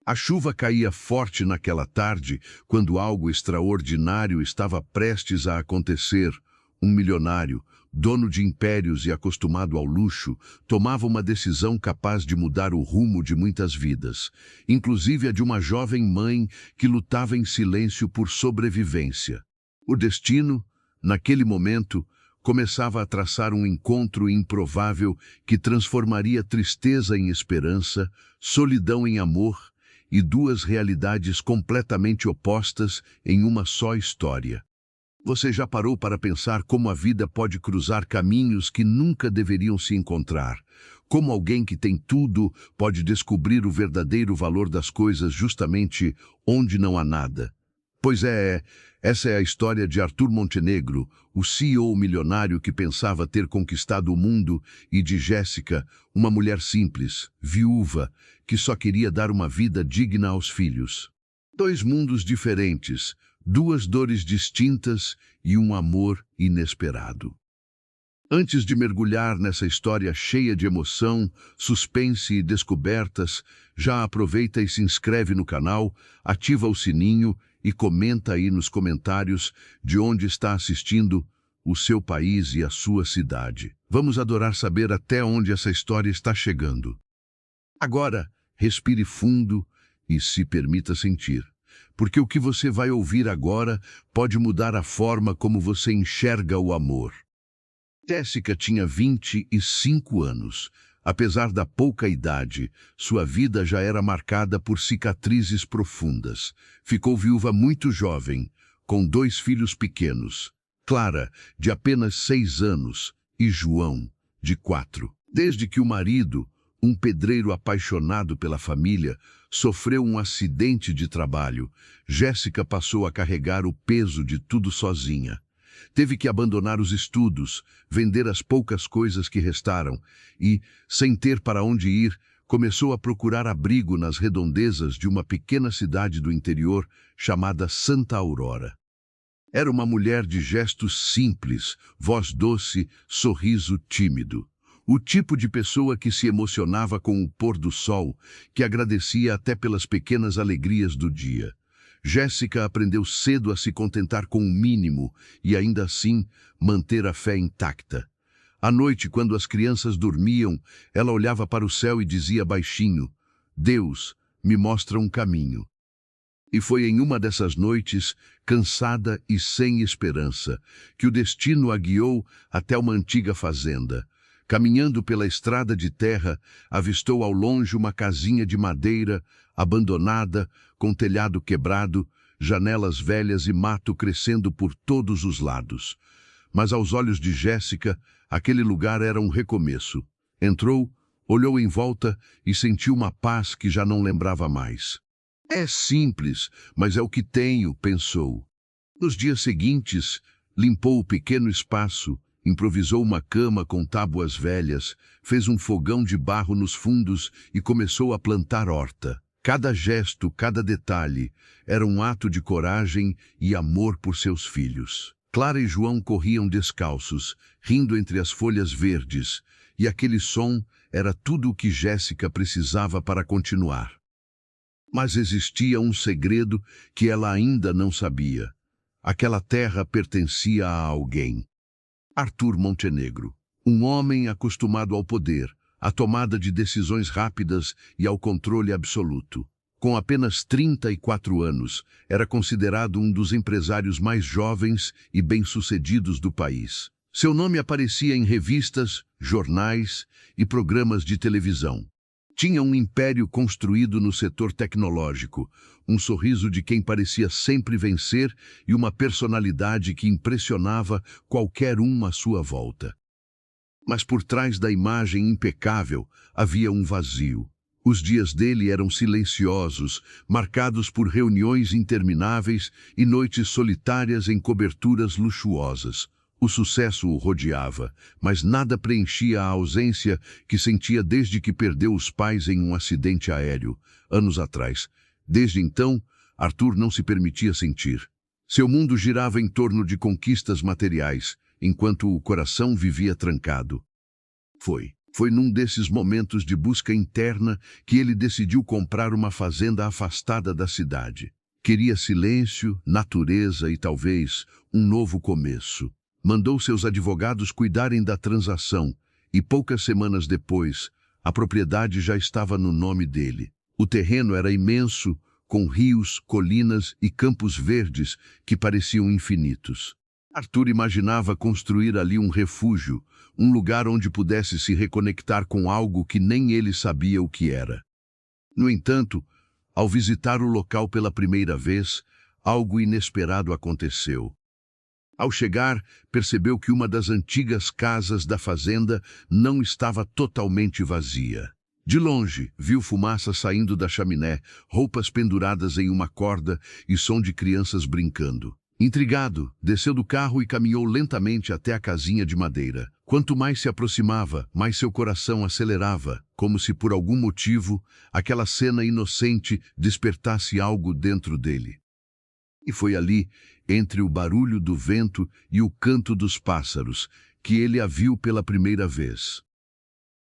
A chuva caía forte naquela tarde, quando algo extraordinário estava prestes a acontecer. Um milionário, dono de impérios e acostumado ao luxo, tomava uma decisão capaz de mudar o rumo de muitas vidas, inclusive a de uma jovem mãe que lutava em silêncio por sobrevivência. O destino, naquele momento, começava a traçar um encontro improvável que transformaria tristeza em esperança, solidão em amor e duas realidades completamente opostas em uma só história. Você já parou para pensar como a vida pode cruzar caminhos que nunca deveriam se encontrar? Como alguém que tem tudo pode descobrir o verdadeiro valor das coisas justamente onde não há nada? Pois essa é a história de Arthur Montenegro, o CEO milionário que pensava ter conquistado o mundo, e de Jéssica, uma mulher simples, viúva, que só queria dar uma vida digna aos filhos. Dois mundos diferentes, duas dores distintas e um amor inesperado. Antes de mergulhar nessa história cheia de emoção, suspense e descobertas, já aproveita e se inscreve no canal, ativa o sininho e comenta aí nos comentários de onde está assistindo, o seu país e a sua cidade. Vamos adorar saber até onde essa história está chegando. Agora, respire fundo e se permita sentir, porque o que você vai ouvir agora pode mudar a forma como você enxerga o amor. Jéssica tinha 25 anos. Apesar da pouca idade, sua vida já era marcada por cicatrizes profundas. Ficou viúva muito jovem, com 2 filhos pequenos. Clara, de apenas 6 anos, e João, de 4. Desde que o marido, um pedreiro apaixonado pela família, sofreu um acidente de trabalho, Jéssica passou a carregar o peso de tudo sozinha. Teve que abandonar os estudos, vender as poucas coisas que restaram e, sem ter para onde ir, começou a procurar abrigo nas redondezas de uma pequena cidade do interior chamada Santa Aurora. Era uma mulher de gestos simples, voz doce, sorriso tímido. O tipo de pessoa que se emocionava com o pôr do sol, que agradecia até pelas pequenas alegrias do dia. Jéssica aprendeu cedo a se contentar com o mínimo e, ainda assim, manter a fé intacta. À noite, quando as crianças dormiam, ela olhava para o céu e dizia baixinho: "Deus, me mostra um caminho." E foi em uma dessas noites, cansada e sem esperança, que o destino a guiou até uma antiga fazenda. Caminhando pela estrada de terra, avistou ao longe uma casinha de madeira, abandonada, com telhado quebrado, janelas velhas e mato crescendo por todos os lados. Mas aos olhos de Jéssica, aquele lugar era um recomeço. Entrou, olhou em volta e sentiu uma paz que já não lembrava mais. É simples, mas é o que tenho, pensou. Nos dias seguintes, limpou o pequeno espaço, improvisou uma cama com tábuas velhas, fez um fogão de barro nos fundos e começou a plantar horta. Cada gesto, cada detalhe, era um ato de coragem e amor por seus filhos. Clara e João corriam descalços, rindo entre as folhas verdes, e aquele som era tudo o que Jéssica precisava para continuar. Mas existia um segredo que ela ainda não sabia. Aquela terra pertencia a alguém. Arthur Montenegro, um homem acostumado ao poder, à tomada de decisões rápidas e ao controle absoluto. Com apenas 34 anos, era considerado um dos empresários mais jovens e bem-sucedidos do país. Seu nome aparecia em revistas, jornais e programas de televisão. Tinha um império construído no setor tecnológico, um sorriso de quem parecia sempre vencer e uma personalidade que impressionava qualquer um à sua volta. Mas por trás da imagem impecável havia um vazio. Os dias dele eram silenciosos, marcados por reuniões intermináveis e noites solitárias em coberturas luxuosas. O sucesso o rodeava, mas nada preenchia a ausência que sentia desde que perdeu os pais em um acidente aéreo, anos atrás. Desde então, Arthur não se permitia sentir. Seu mundo girava em torno de conquistas materiais, enquanto o coração vivia trancado. Foi Foi num desses momentos de busca interna que ele decidiu comprar uma fazenda afastada da cidade. Queria silêncio, natureza e talvez um novo começo. Mandou seus advogados cuidarem da transação e poucas semanas depois, a propriedade já estava no nome dele. O terreno era imenso, com rios, colinas e campos verdes que pareciam infinitos. Arthur imaginava construir ali um refúgio, um lugar onde pudesse se reconectar com algo que nem ele sabia o que era. No entanto, ao visitar o local pela primeira vez, algo inesperado aconteceu. Ao chegar, percebeu que uma das antigas casas da fazenda não estava totalmente vazia. De longe, viu fumaça saindo da chaminé, roupas penduradas em uma corda e som de crianças brincando. Intrigado, desceu do carro e caminhou lentamente até a casinha de madeira. Quanto mais se aproximava, mais seu coração acelerava, como se por algum motivo aquela cena inocente despertasse algo dentro dele. E foi ali, entre o barulho do vento e o canto dos pássaros, que ele a viu pela primeira vez.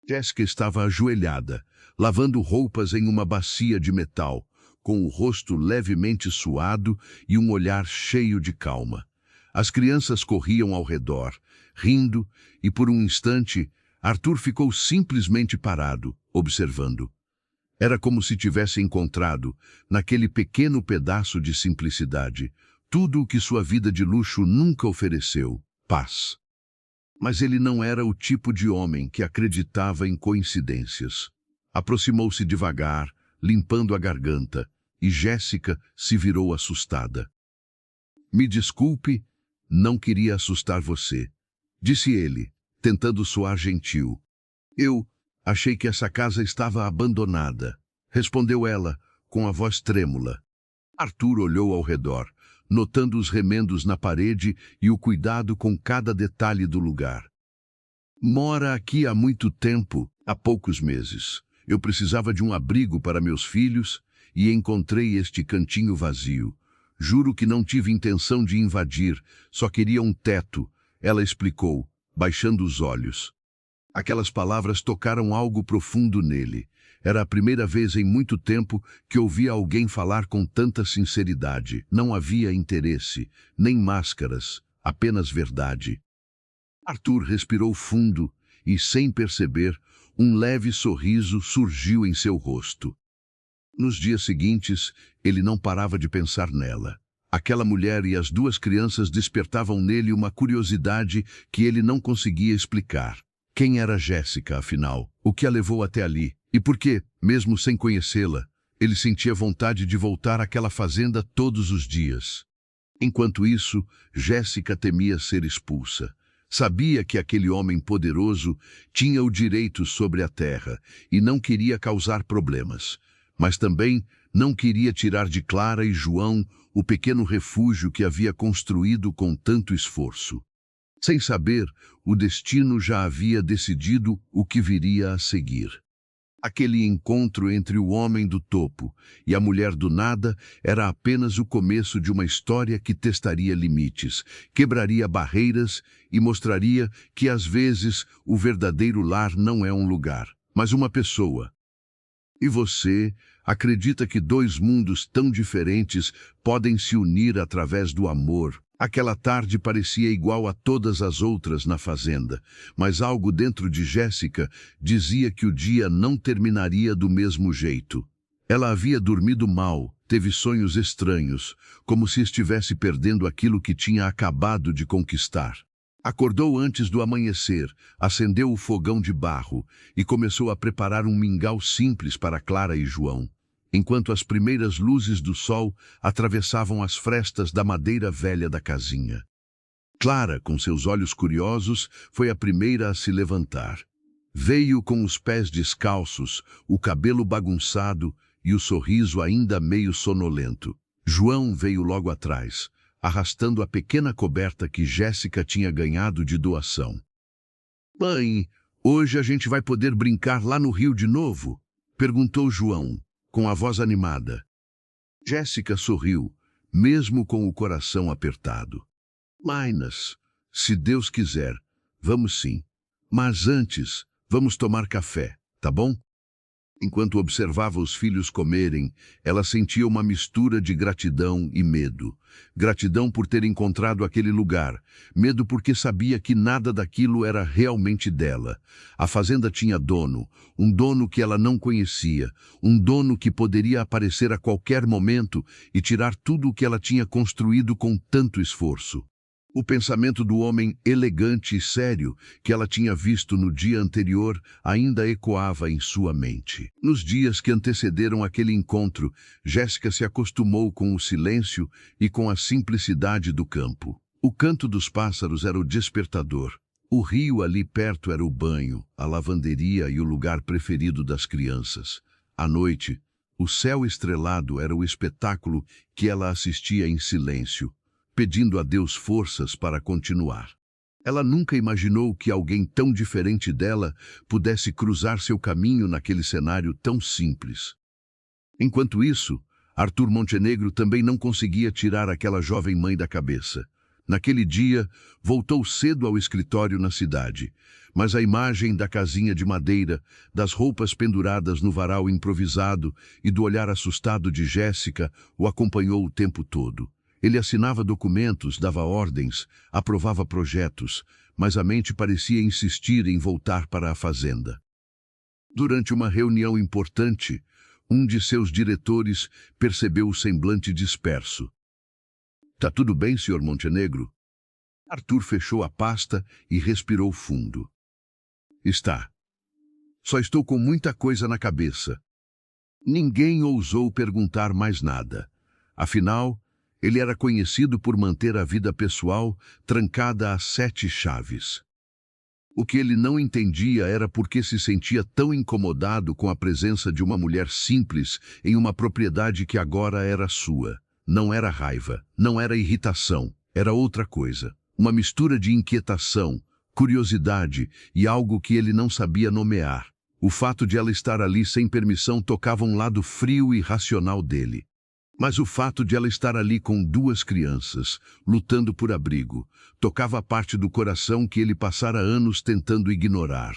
Jéssica estava ajoelhada, lavando roupas em uma bacia de metal, com o rosto levemente suado e um olhar cheio de calma. As crianças corriam ao redor, rindo, e por um instante, Arthur ficou simplesmente parado, observando. Era como se tivesse encontrado, naquele pequeno pedaço de simplicidade, tudo o que sua vida de luxo nunca ofereceu: paz. Mas ele não era o tipo de homem que acreditava em coincidências. Aproximou-se devagar, limpando a garganta, e Jéssica se virou assustada. Me desculpe, não queria assustar você, disse ele, tentando soar gentil. Eu achei que essa casa estava abandonada, respondeu ela, com a voz trêmula. Arthur olhou ao redor, notando os remendos na parede e o cuidado com cada detalhe do lugar. Mora aqui há muito tempo, há poucos meses. Eu precisava de um abrigo para meus filhos e encontrei este cantinho vazio. Juro que não tive intenção de invadir, só queria um teto, ela explicou, baixando os olhos. Aquelas palavras tocaram algo profundo nele. Era a primeira vez em muito tempo que ouvia alguém falar com tanta sinceridade. Não havia interesse, nem máscaras, apenas verdade. Arthur respirou fundo e, sem perceber, um leve sorriso surgiu em seu rosto. Nos dias seguintes, ele não parava de pensar nela. Aquela mulher e as duas crianças despertavam nele uma curiosidade que ele não conseguia explicar. Quem era Jéssica, afinal? O que a levou até ali? E por que, mesmo sem conhecê-la, ele sentia vontade de voltar àquela fazenda todos os dias? Enquanto isso, Jéssica temia ser expulsa. Sabia que aquele homem poderoso tinha o direito sobre a terra e não queria causar problemas. Mas também não queria tirar de Clara e João o pequeno refúgio que havia construído com tanto esforço. Sem saber, o destino já havia decidido o que viria a seguir. Aquele encontro entre o homem do topo e a mulher do nada era apenas o começo de uma história que testaria limites, quebraria barreiras e mostraria que, às vezes, o verdadeiro lar não é um lugar, mas uma pessoa. E você acredita que dois mundos tão diferentes podem se unir através do amor? Aquela tarde parecia igual a todas as outras na fazenda, mas algo dentro de Jéssica dizia que o dia não terminaria do mesmo jeito. Ela havia dormido mal, teve sonhos estranhos, como se estivesse perdendo aquilo que tinha acabado de conquistar. Acordou antes do amanhecer, acendeu o fogão de barro e começou a preparar um mingau simples para Clara e João, enquanto as primeiras luzes do sol atravessavam as frestas da madeira velha da casinha. Clara, com seus olhos curiosos, foi a primeira a se levantar. Veio com os pés descalços, o cabelo bagunçado e o sorriso ainda meio sonolento. João veio logo atrás, arrastando a pequena coberta que Jéssica tinha ganhado de doação. "Mãe, hoje a gente vai poder brincar lá no rio de novo?" perguntou João, com a voz animada. Jéssica sorriu, mesmo com o coração apertado. "Mainas, se Deus quiser, vamos sim. Mas antes, Vamos tomar café, tá bom? Enquanto observava os filhos comerem, ela sentia uma mistura de gratidão e medo. Gratidão por ter encontrado aquele lugar, medo porque sabia que nada daquilo era realmente dela. A fazenda tinha dono, um dono que ela não conhecia, um dono que poderia aparecer a qualquer momento e tirar tudo o que ela tinha construído com tanto esforço. O pensamento do homem elegante e sério que ela tinha visto no dia anterior ainda ecoava em sua mente. Nos dias que antecederam aquele encontro, Jéssica se acostumou com o silêncio e com a simplicidade do campo. O canto dos pássaros era o despertador. O rio ali perto era o banho, a lavanderia e o lugar preferido das crianças. À noite, o céu estrelado era o espetáculo que ela assistia em silêncio, pedindo a Deus forças para continuar. Ela nunca imaginou que alguém tão diferente dela pudesse cruzar seu caminho naquele cenário tão simples. Enquanto isso, Arthur Montenegro também não conseguia tirar aquela jovem mãe da cabeça. Naquele dia, voltou cedo ao escritório na cidade, mas a imagem da casinha de madeira, das roupas penduradas no varal improvisado e do olhar assustado de Jéssica o acompanhou o tempo todo. Ele assinava documentos, dava ordens, aprovava projetos, mas a mente parecia insistir em voltar para a fazenda. Durante uma reunião importante, um de seus diretores percebeu o semblante disperso. "Tá tudo bem, Sr. Montenegro?" Arthur fechou a pasta e respirou fundo. "Está. Só estou com muita coisa na cabeça." Ninguém ousou perguntar mais nada. Afinal, ele era conhecido por manter a vida pessoal trancada a 7 chaves. O que ele não entendia era por que se sentia tão incomodado com a presença de uma mulher simples em uma propriedade que agora era sua. Não era raiva, não era irritação, era outra coisa. Uma mistura de inquietação, curiosidade e algo que ele não sabia nomear. O fato de ela estar ali sem permissão tocava um lado frio e racional dele. Mas o fato de ela estar ali com 2 crianças, lutando por abrigo, tocava a parte do coração que ele passara anos tentando ignorar.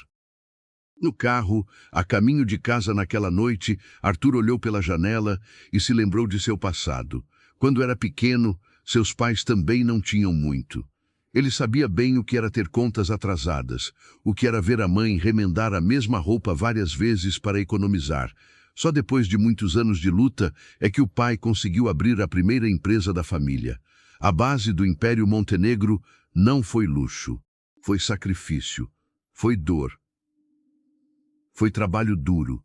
No carro, a caminho de casa naquela noite, Arthur olhou pela janela e se lembrou de seu passado. Quando era pequeno, seus pais também não tinham muito. Ele sabia bem o que era ter contas atrasadas, o que era ver a mãe remendar a mesma roupa várias vezes para economizar. Só depois de muitos anos de luta é que o pai conseguiu abrir a primeira empresa da família. A base do Império Montenegro não foi luxo, foi sacrifício, foi dor, foi trabalho duro.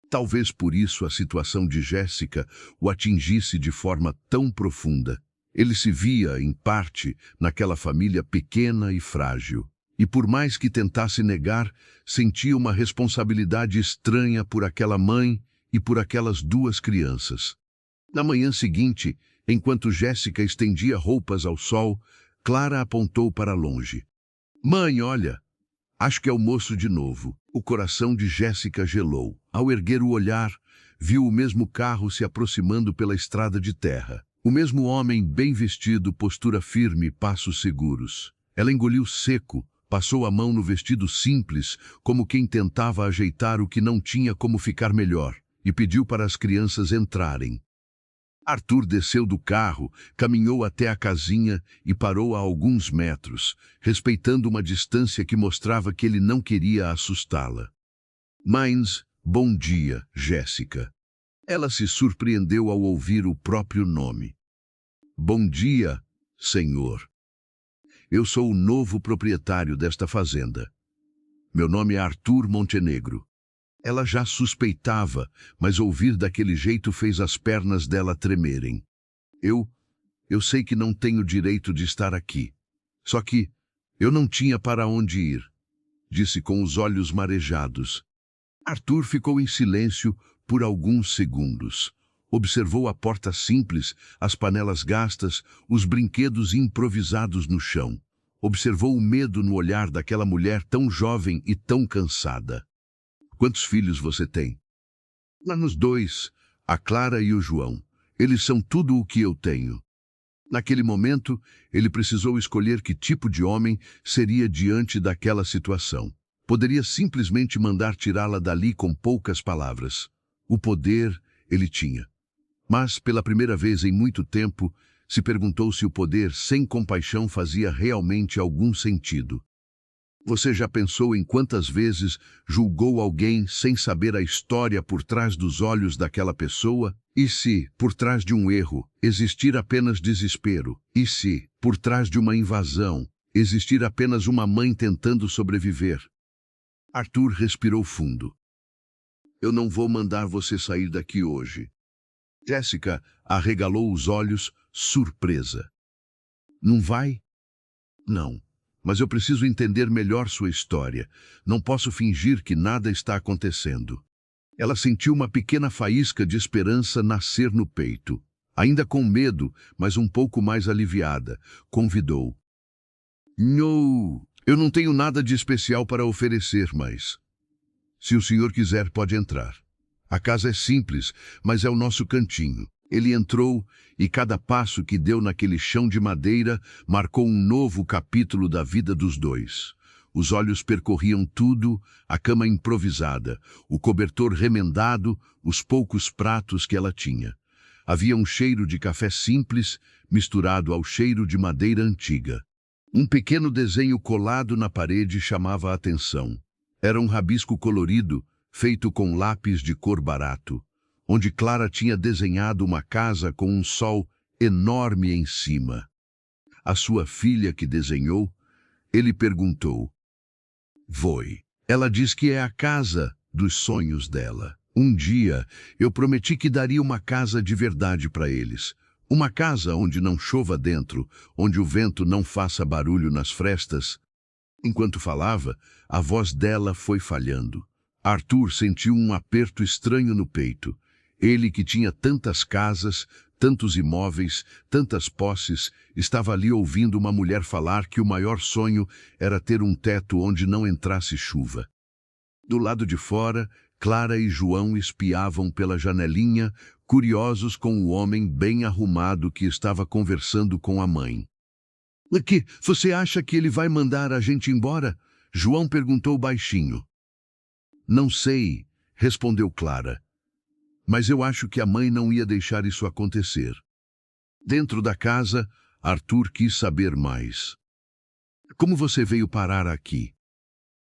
Talvez por isso a situação de Jéssica o atingisse de forma tão profunda. Ele se via, em parte, naquela família pequena e frágil. E por mais que tentasse negar, sentia uma responsabilidade estranha por aquela mãe e por aquelas 2 crianças. Na manhã seguinte, enquanto Jéssica estendia roupas ao sol, Clara apontou para longe. "Mãe, olha! Acho que é o moço de novo." O coração de Jéssica gelou. Ao erguer o olhar, viu o mesmo carro se aproximando pela estrada de terra. O mesmo homem bem vestido, postura firme, passos seguros. Ela engoliu seco, passou a mão no vestido simples, como quem tentava ajeitar o que não tinha como ficar melhor, e pediu para as crianças entrarem. Arthur desceu do carro, caminhou até a casinha e parou a alguns metros, respeitando uma distância que mostrava que ele não queria assustá-la. "Mas, bom dia, Jéssica." Ela se surpreendeu ao ouvir o próprio nome. "Bom dia, senhor. Eu sou o novo proprietário desta fazenda. Meu nome é Arthur Montenegro." Ela já suspeitava, mas ouvir daquele jeito fez as pernas dela tremerem. Eu sei que não tenho direito de estar aqui. Só que eu não tinha para onde ir", disse com os olhos marejados. Arthur ficou em silêncio por alguns segundos. Observou a porta simples, as panelas gastas, os brinquedos improvisados no chão. Observou o medo no olhar daquela mulher tão jovem e tão cansada. "Quantos filhos você tem?" "Nos 2, a Clara e o João. Eles são tudo o que eu tenho." Naquele momento, ele precisou escolher que tipo de homem seria diante daquela situação. Poderia simplesmente mandar tirá-la dali com poucas palavras. O poder ele tinha. Mas, pela primeira vez em muito tempo, se perguntou se o poder sem compaixão fazia realmente algum sentido. Você já pensou em quantas vezes julgou alguém sem saber a história por trás dos olhos daquela pessoa? E se, por trás de um erro, existir apenas desespero? E se, por trás de uma invasão, existir apenas uma mãe tentando sobreviver? Arthur respirou fundo. Eu não vou mandar você sair daqui hoje. Jéssica arregalou os olhos, surpresa. Não vai? Não. Mas eu preciso entender melhor sua história. Não posso fingir que nada está acontecendo. Ela sentiu uma pequena faísca de esperança nascer no peito. Ainda com medo, mas um pouco mais aliviada, convidou. Não, eu não tenho nada de especial para oferecer, mas... Se o senhor quiser, pode entrar. A casa é simples, mas é o nosso cantinho. Ele entrou e cada passo que deu naquele chão de madeira marcou um novo capítulo da vida dos dois. Os olhos percorriam tudo, a cama improvisada, o cobertor remendado, os poucos pratos que ela tinha. Havia um cheiro de café simples misturado ao cheiro de madeira antiga. Um pequeno desenho colado na parede chamava a atenção. Era um rabisco colorido, feito com lápis de cor barato, onde Clara tinha desenhado uma casa com um sol enorme em cima. A sua filha que desenhou, ele perguntou. Foi. Ela diz que é a casa dos sonhos dela. Um dia, eu prometi que daria uma casa de verdade para eles. Uma casa onde não chova dentro, onde o vento não faça barulho nas frestas. Enquanto falava, a voz dela foi falhando. Arthur sentiu um aperto estranho no peito. Ele que tinha tantas casas, tantos imóveis, tantas posses, estava ali ouvindo uma mulher falar que o maior sonho era ter um teto onde não entrasse chuva. Do lado de fora, Clara e João espiavam pela janelinha, curiosos com o homem bem arrumado que estava conversando com a mãe. Que, você acha que ele vai mandar a gente embora? João perguntou baixinho. Não sei, respondeu Clara. Mas eu acho que a mãe não ia deixar isso acontecer. Dentro da casa, Arthur quis saber mais. Como você veio parar aqui?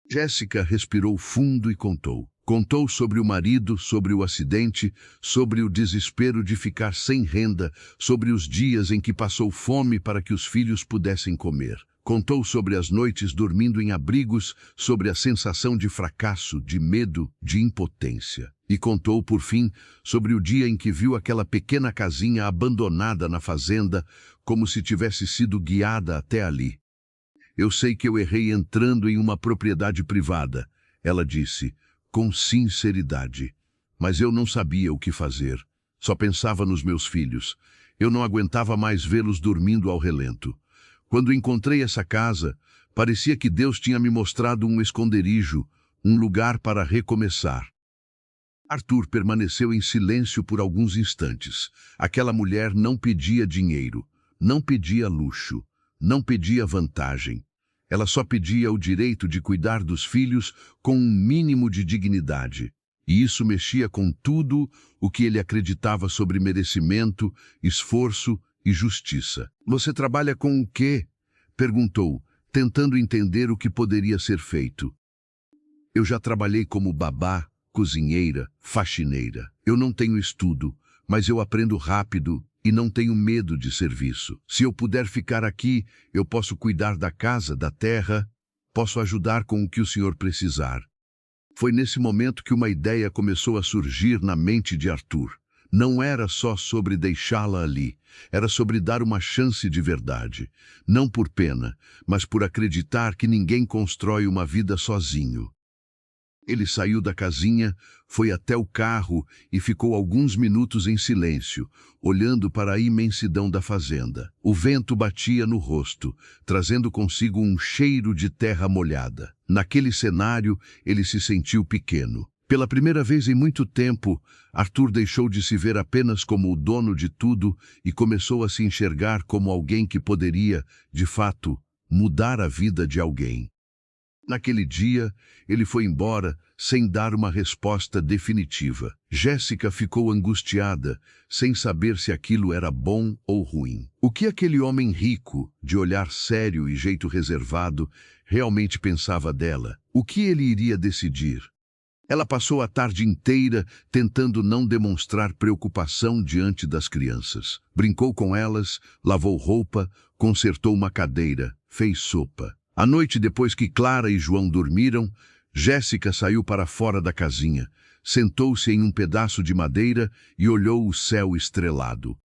Jéssica respirou fundo e contou. Contou sobre o marido, sobre o acidente, sobre o desespero de ficar sem renda, sobre os dias em que passou fome para que os filhos pudessem comer. Contou sobre as noites dormindo em abrigos, sobre a sensação de fracasso, de medo, de impotência. E contou, por fim, sobre o dia em que viu aquela pequena casinha abandonada na fazenda, como se tivesse sido guiada até ali. Eu sei que eu errei entrando em uma propriedade privada, ela disse, com sinceridade. Mas eu não sabia o que fazer. Só pensava nos meus filhos. Eu não aguentava mais vê-los dormindo ao relento. Quando encontrei essa casa, parecia que Deus tinha me mostrado um esconderijo, um lugar para recomeçar. Arthur permaneceu em silêncio por alguns instantes. Aquela mulher não pedia dinheiro, não pedia luxo, não pedia vantagem. Ela só pedia o direito de cuidar dos filhos com um mínimo de dignidade. E isso mexia com tudo o que ele acreditava sobre merecimento, esforço e justiça. Você trabalha com o quê? Perguntou, tentando entender o que poderia ser feito. Eu já trabalhei como babá, cozinheira, faxineira. Eu não tenho estudo, mas eu aprendo rápido e não tenho medo de serviço. Se eu puder ficar aqui, eu posso cuidar da casa, da terra, posso ajudar com o que o senhor precisar. Foi nesse momento que uma ideia começou a surgir na mente de Arthur. Não era só sobre deixá-la ali, era sobre dar uma chance de verdade. Não por pena, mas por acreditar que ninguém constrói uma vida sozinho. Ele saiu da casinha, foi até o carro e ficou alguns minutos em silêncio, olhando para a imensidão da fazenda. O vento batia no rosto, trazendo consigo um cheiro de terra molhada. Naquele cenário, ele se sentiu pequeno. Pela primeira vez em muito tempo, Arthur deixou de se ver apenas como o dono de tudo e começou a se enxergar como alguém que poderia, de fato, mudar a vida de alguém. Naquele dia, ele foi embora sem dar uma resposta definitiva. Jéssica ficou angustiada, sem saber se aquilo era bom ou ruim. O que aquele homem rico, de olhar sério e jeito reservado, realmente pensava dela? O que ele iria decidir? Ela passou a tarde inteira tentando não demonstrar preocupação diante das crianças. Brincou com elas, lavou roupa, consertou uma cadeira, fez sopa. À noite, depois que Clara e João dormiram, Jéssica saiu para fora da casinha, sentou-se em um pedaço de madeira e olhou o céu estrelado.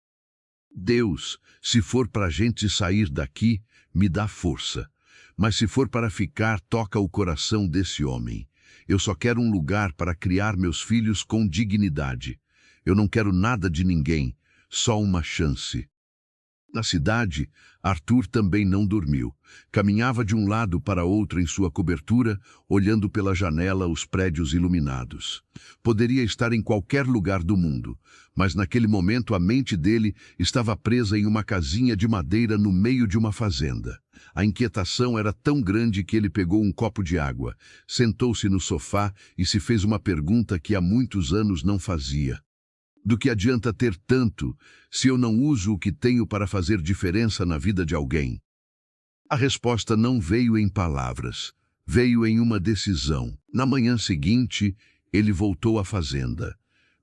Deus, se for para a gente sair daqui, me dá força. Mas se for para ficar, toca o coração desse homem. Eu só quero um lugar para criar meus filhos com dignidade. Eu não quero nada de ninguém, só uma chance. Na cidade, Arthur também não dormiu. Caminhava de um lado para outro em sua cobertura, olhando pela janela os prédios iluminados. Poderia estar em qualquer lugar do mundo, mas naquele momento a mente dele estava presa em uma casinha de madeira no meio de uma fazenda. A inquietação era tão grande que ele pegou um copo de água, sentou-se no sofá e se fez uma pergunta que há muitos anos não fazia. Do que adianta ter tanto se eu não uso o que tenho para fazer diferença na vida de alguém? A resposta não veio em palavras, veio em uma decisão. Na manhã seguinte, ele voltou à fazenda,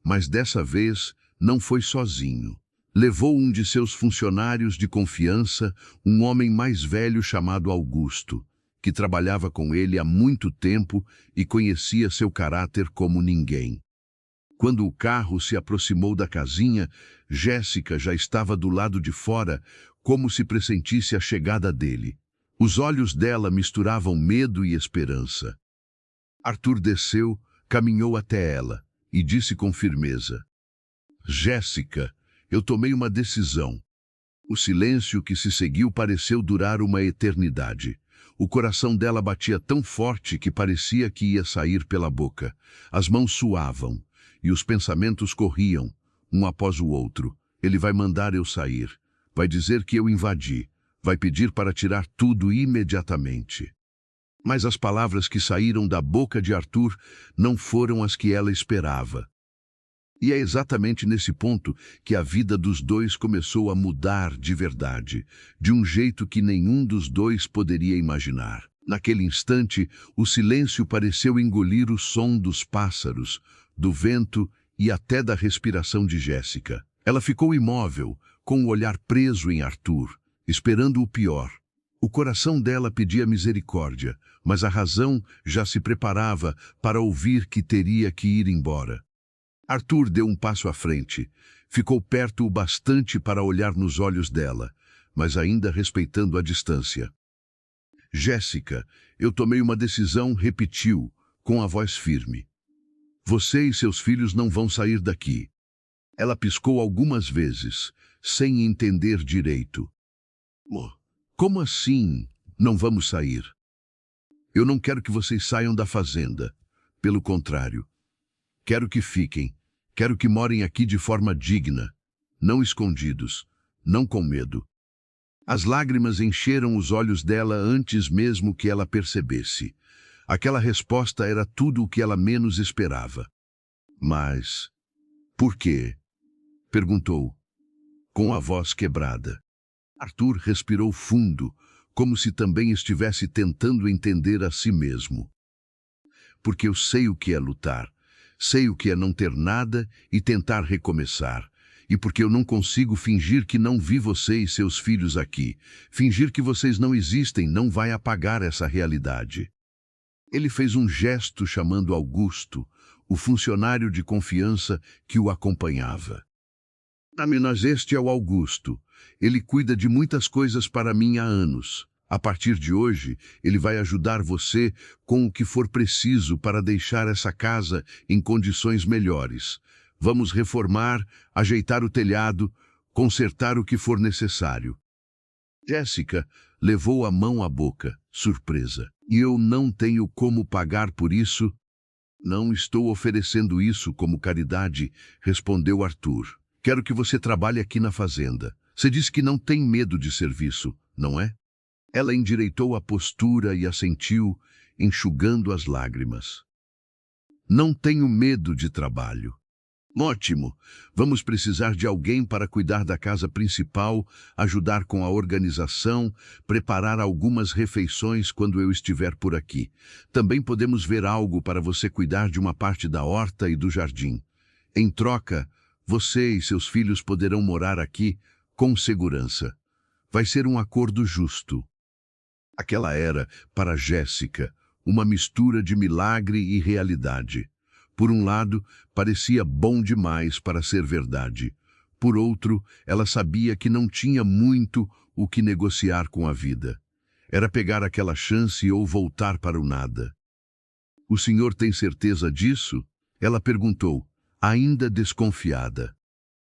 mas dessa vez não foi sozinho. Levou um de seus funcionários de confiança, um homem mais velho chamado Augusto, que trabalhava com ele há muito tempo e conhecia seu caráter como ninguém. Quando o carro se aproximou da casinha, Jéssica já estava do lado de fora, como se pressentisse a chegada dele. Os olhos dela misturavam medo e esperança. Arthur desceu, caminhou até ela e disse com firmeza: Jéssica, eu tomei uma decisão. O silêncio que se seguiu pareceu durar uma eternidade. O coração dela batia tão forte que parecia que ia sair pela boca. As mãos suavam e os pensamentos corriam, um após o outro. Ele vai mandar eu sair. Vai dizer que eu invadi. Vai pedir para tirar tudo imediatamente. Mas as palavras que saíram da boca de Arthur não foram as que ela esperava. E é exatamente nesse ponto que a vida dos dois começou a mudar de verdade, de um jeito que nenhum dos dois poderia imaginar. Naquele instante, o silêncio pareceu engolir o som dos pássaros, do vento e até da respiração de Jéssica. Ela ficou imóvel, com o olhar preso em Arthur, esperando o pior. O coração dela pedia misericórdia, mas a razão já se preparava para ouvir que teria que ir embora. Arthur deu um passo à frente, ficou perto o bastante para olhar nos olhos dela, mas ainda respeitando a distância. Jéssica, eu tomei uma decisão, repetiu, com a voz firme. Você e seus filhos não vão sair daqui. Ela piscou algumas vezes, sem entender direito. Como assim não vamos sair? Eu não quero que vocês saiam da fazenda. Pelo contrário, quero que fiquem. Quero que morem aqui de forma digna, não escondidos, não com medo. As lágrimas encheram os olhos dela antes mesmo que ela percebesse. Aquela resposta era tudo o que ela menos esperava. Mas, por quê? Perguntou, com a voz quebrada. Arthur respirou fundo, como se também estivesse tentando entender a si mesmo. Porque eu sei o que é lutar, sei o que é não ter nada e tentar recomeçar. E porque eu não consigo fingir que não vi você e seus filhos aqui. Fingir que vocês não existem não vai apagar essa realidade. Ele fez um gesto chamando Augusto, o funcionário de confiança que o acompanhava. Mas este é o Augusto. Ele cuida de muitas coisas para mim há anos. A partir de hoje, ele vai ajudar você com o que for preciso para deixar essa casa em condições melhores. Vamos reformar, ajeitar o telhado, consertar o que for necessário. Jéssica levou a mão à boca, surpresa. E eu não tenho como pagar por isso? Não estou oferecendo isso como caridade, respondeu Arthur. Quero que você trabalhe aqui na fazenda. Você disse que não tem medo de serviço, não é? Ela endireitou a postura e assentiu, enxugando as lágrimas. Não tenho medo de trabalho. Ótimo! Vamos precisar de alguém para cuidar da casa principal, ajudar com a organização, preparar algumas refeições quando eu estiver por aqui. Também podemos ver algo para você cuidar de uma parte da horta e do jardim. Em troca, você e seus filhos poderão morar aqui com segurança. Vai ser um acordo justo. Aquela era, para Jéssica, uma mistura de milagre e realidade. Por um lado, parecia bom demais para ser verdade. Por outro, ela sabia que não tinha muito o que negociar com a vida. Era pegar aquela chance ou voltar para o nada. "O senhor tem certeza disso?" Ela perguntou, ainda desconfiada.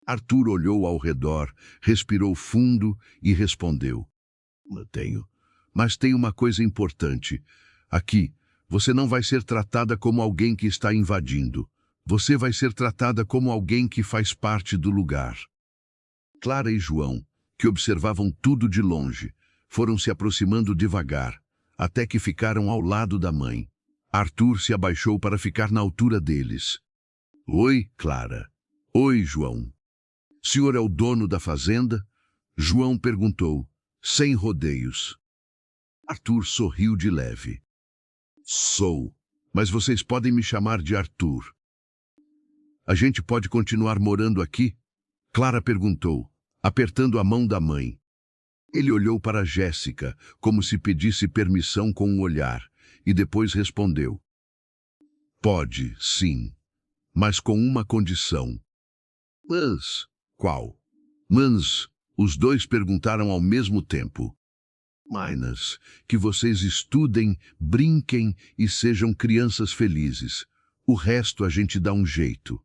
Arthur olhou ao redor, respirou fundo e respondeu: "Tenho. Mas tem uma coisa importante. Aqui, você não vai ser tratada como alguém que está invadindo. Você vai ser tratada como alguém que faz parte do lugar." Clara e João, que observavam tudo de longe, foram se aproximando devagar, até que ficaram ao lado da mãe. Arthur se abaixou para ficar na altura deles. "Oi, Clara." "Oi, João." "Senhor é o dono da fazenda?" João perguntou, sem rodeios. Arthur sorriu de leve. "Sou, mas vocês podem me chamar de Arthur." "A gente pode continuar morando aqui?" Clara perguntou, apertando a mão da mãe. Ele olhou para Jéssica, como se pedisse permissão com um olhar, e depois respondeu: "Pode, sim, mas com uma condição." "Mas qual?" "Mas," os dois perguntaram ao mesmo tempo. "Mas que vocês estudem, brinquem e sejam crianças felizes. O resto a gente dá um jeito."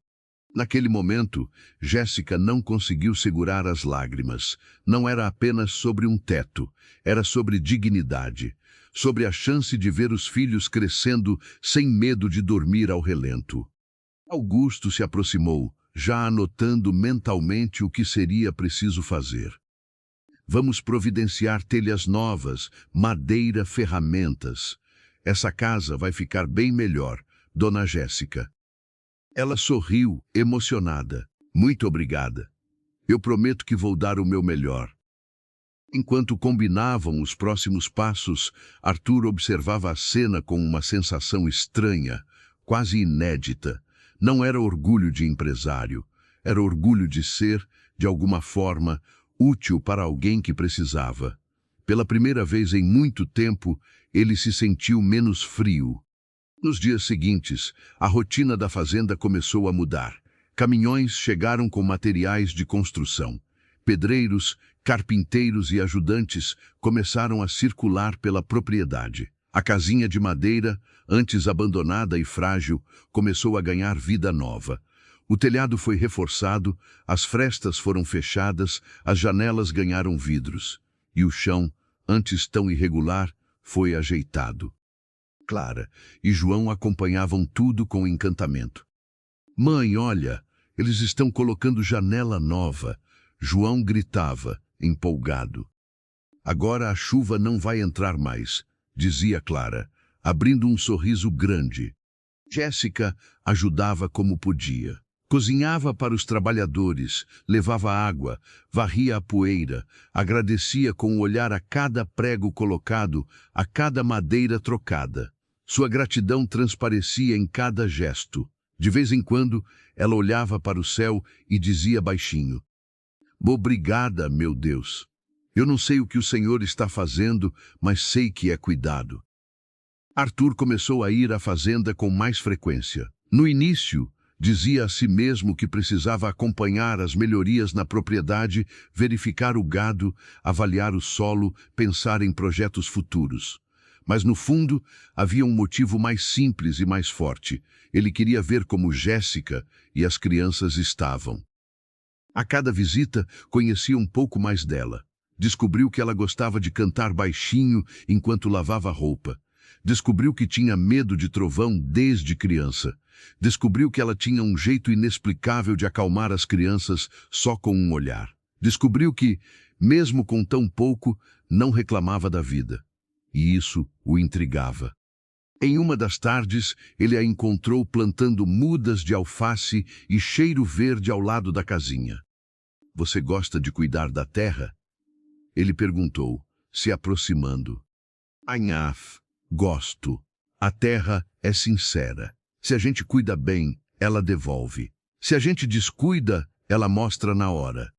Naquele momento, Jéssica não conseguiu segurar as lágrimas. Não era apenas sobre um teto, era sobre dignidade, sobre a chance de ver os filhos crescendo sem medo de dormir ao relento. Augusto se aproximou, já anotando mentalmente o que seria preciso fazer. "Vamos providenciar telhas novas, madeira, ferramentas. Essa casa vai ficar bem melhor, Dona Jéssica." Ela sorriu, emocionada. "Muito obrigada. Eu prometo que vou dar o meu melhor." Enquanto combinavam os próximos passos, Arthur observava a cena com uma sensação estranha, quase inédita. Não era orgulho de empresário, era orgulho de ser, de alguma forma, útil para alguém que precisava. Pela primeira vez em muito tempo, ele se sentiu menos frio. Nos dias seguintes, a rotina da fazenda começou a mudar. Caminhões chegaram com materiais de construção. Pedreiros, carpinteiros e ajudantes começaram a circular pela propriedade. A casinha de madeira, antes abandonada e frágil, começou a ganhar vida nova. O telhado foi reforçado, as frestas foram fechadas, as janelas ganharam vidros. E o chão, antes tão irregular, foi ajeitado. Clara e João acompanhavam tudo com encantamento. "Mãe, olha, eles estão colocando janela nova." João gritava, empolgado. "Agora a chuva não vai entrar mais," dizia Clara, abrindo um sorriso grande. Jéssica ajudava como podia. Cozinhava para os trabalhadores, levava água, varria a poeira, agradecia com o olhar a cada prego colocado, a cada madeira trocada. Sua gratidão transparecia em cada gesto. De vez em quando, ela olhava para o céu e dizia baixinho: "Obrigada, meu Deus. Eu não sei o que o Senhor está fazendo, mas sei que é cuidado." Arthur começou a ir à fazenda com mais frequência. No início, dizia a si mesmo que precisava acompanhar as melhorias na propriedade, verificar o gado, avaliar o solo, pensar em projetos futuros. Mas, no fundo, havia um motivo mais simples e mais forte. Ele queria ver como Jéssica e as crianças estavam. A cada visita, conhecia um pouco mais dela. Descobriu que ela gostava de cantar baixinho enquanto lavava roupa. Descobriu que tinha medo de trovão desde criança. Descobriu que ela tinha um jeito inexplicável de acalmar as crianças só com um olhar. Descobriu que, mesmo com tão pouco, não reclamava da vida. E isso o intrigava. Em uma das tardes, ele a encontrou plantando mudas de alface e cheiro verde ao lado da casinha. Você gosta de cuidar da terra? Ele perguntou, se aproximando. Anhaf, gosto. A terra é sincera. Se a gente cuida bem, ela devolve. Se a gente descuida, ela mostra na hora.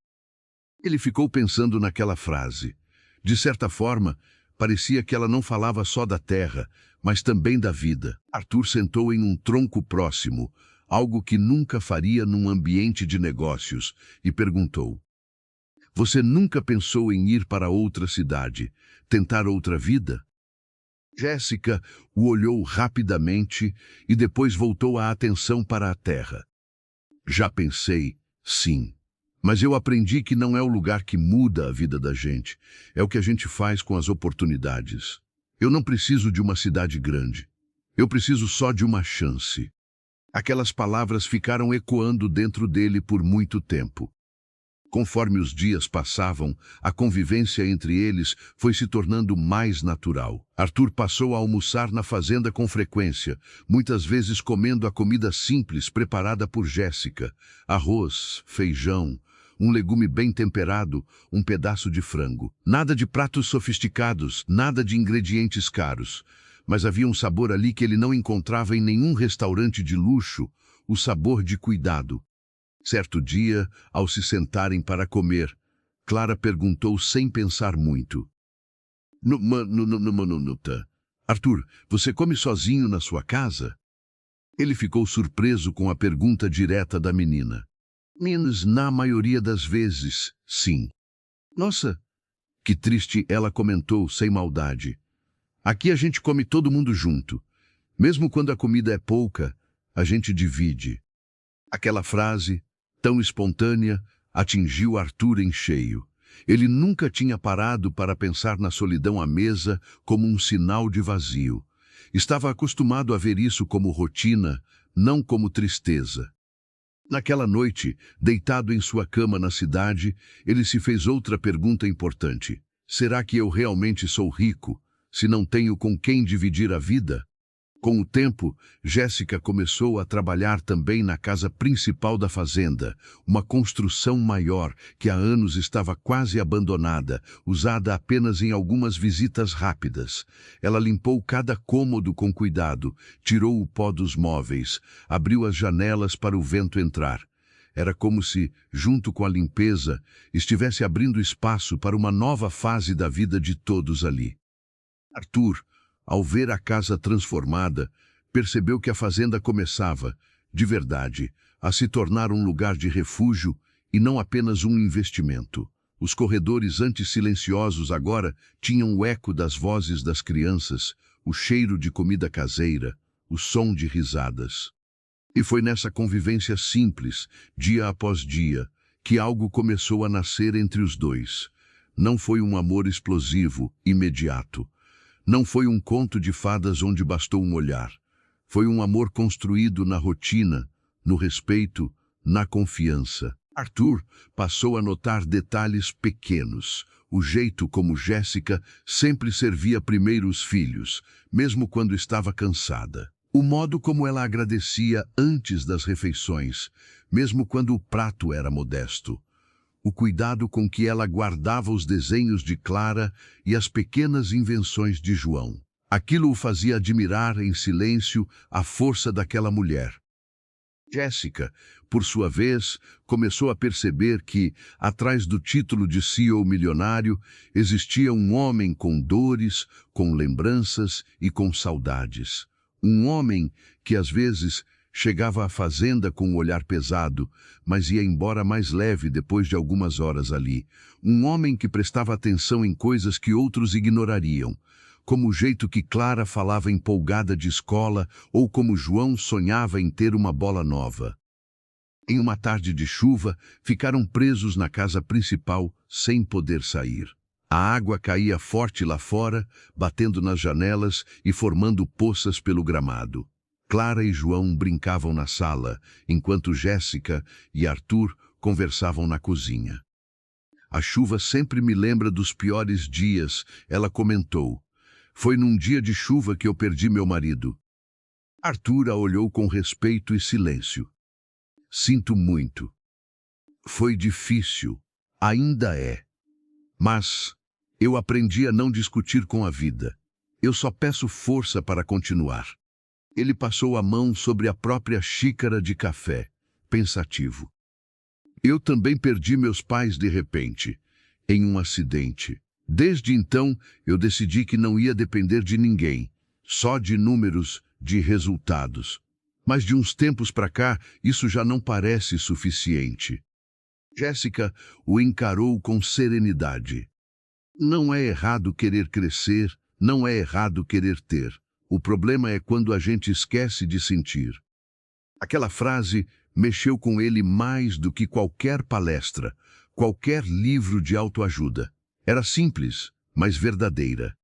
Ele ficou pensando naquela frase. De certa forma, parecia que ela não falava só da terra, mas também da vida. Arthur sentou em um tronco próximo, algo que nunca faria num ambiente de negócios, e perguntou: Você nunca pensou em ir para outra cidade, tentar outra vida? Jéssica o olhou rapidamente e depois voltou a atenção para a terra. Já pensei, sim. Mas eu aprendi que não é o lugar que muda a vida da gente, é o que a gente faz com as oportunidades. Eu não preciso de uma cidade grande. Eu preciso só de uma chance. Aquelas palavras ficaram ecoando dentro dele por muito tempo. Conforme os dias passavam, a convivência entre eles foi se tornando mais natural. Arthur passou a almoçar na fazenda com frequência, muitas vezes comendo a comida simples preparada por Jéssica: arroz, feijão, um legume bem temperado, um pedaço de frango. Nada de pratos sofisticados, nada de ingredientes caros. Mas havia um sabor ali que ele não encontrava em nenhum restaurante de luxo, o sabor de cuidado. Certo dia, ao se sentarem para comer, Clara perguntou sem pensar muito: Arthur, você come sozinho na sua casa? Ele ficou surpreso com a pergunta direta da menina. Menos na maioria das vezes, sim. Nossa, que triste, ela comentou sem maldade. Aqui a gente come todo mundo junto. Mesmo quando a comida é pouca, a gente divide. Aquela frase, tão espontânea, atingiu Arthur em cheio. Ele nunca tinha parado para pensar na solidão à mesa como um sinal de vazio. Estava acostumado a ver isso como rotina, não como tristeza. Naquela noite, deitado em sua cama na cidade, ele se fez outra pergunta importante. Será que eu realmente sou rico, se não tenho com quem dividir a vida? Com o tempo, Jéssica começou a trabalhar também na casa principal da fazenda, uma construção maior que há anos estava quase abandonada, usada apenas em algumas visitas rápidas. Ela limpou cada cômodo com cuidado, tirou o pó dos móveis, abriu as janelas para o vento entrar. Era como se, junto com a limpeza, estivesse abrindo espaço para uma nova fase da vida de todos ali. Arthur, ao ver a casa transformada, percebeu que a fazenda começava, de verdade, a se tornar um lugar de refúgio e não apenas um investimento. Os corredores antes silenciosos agora tinham o eco das vozes das crianças, o cheiro de comida caseira, o som de risadas. E foi nessa convivência simples, dia após dia, que algo começou a nascer entre os dois. Não foi um amor explosivo, imediato. Não foi um conto de fadas onde bastou um olhar. Foi um amor construído na rotina, no respeito, na confiança. Arthur passou a notar detalhes pequenos. O jeito como Jéssica sempre servia primeiro os filhos, mesmo quando estava cansada. O modo como ela agradecia antes das refeições, mesmo quando o prato era modesto. O cuidado com que ela guardava os desenhos de Clara e as pequenas invenções de João. Aquilo o fazia admirar em silêncio a força daquela mulher. Jéssica, por sua vez, começou a perceber que, atrás do título de CEO milionário, existia um homem com dores, com lembranças e com saudades. Um homem que, às vezes, chegava à fazenda com um olhar pesado, mas ia embora mais leve depois de algumas horas ali. Um homem que prestava atenção em coisas que outros ignorariam, como o jeito que Clara falava empolgada de escola ou como João sonhava em ter uma bola nova. Em uma tarde de chuva, ficaram presos na casa principal sem poder sair. A água caía forte lá fora, batendo nas janelas e formando poças pelo gramado. Clara e João brincavam na sala, enquanto Jéssica e Arthur conversavam na cozinha. A chuva sempre me lembra dos piores dias, ela comentou. Foi num dia de chuva que eu perdi meu marido. Arthur a olhou com respeito e silêncio. Sinto muito. Foi difícil. Ainda é. Mas eu aprendi a não discutir com a vida. Eu só peço força para continuar. Ele passou a mão sobre a própria xícara de café, pensativo. Eu também perdi meus pais de repente, em um acidente. Desde então, eu decidi que não ia depender de ninguém, só de números, de resultados. Mas de uns tempos para cá, isso já não parece suficiente. Jéssica o encarou com serenidade. Não é errado querer crescer, não é errado querer ter. O problema é quando a gente esquece de sentir. Aquela frase mexeu com ele mais do que qualquer palestra, qualquer livro de autoajuda. Era simples, mas verdadeira.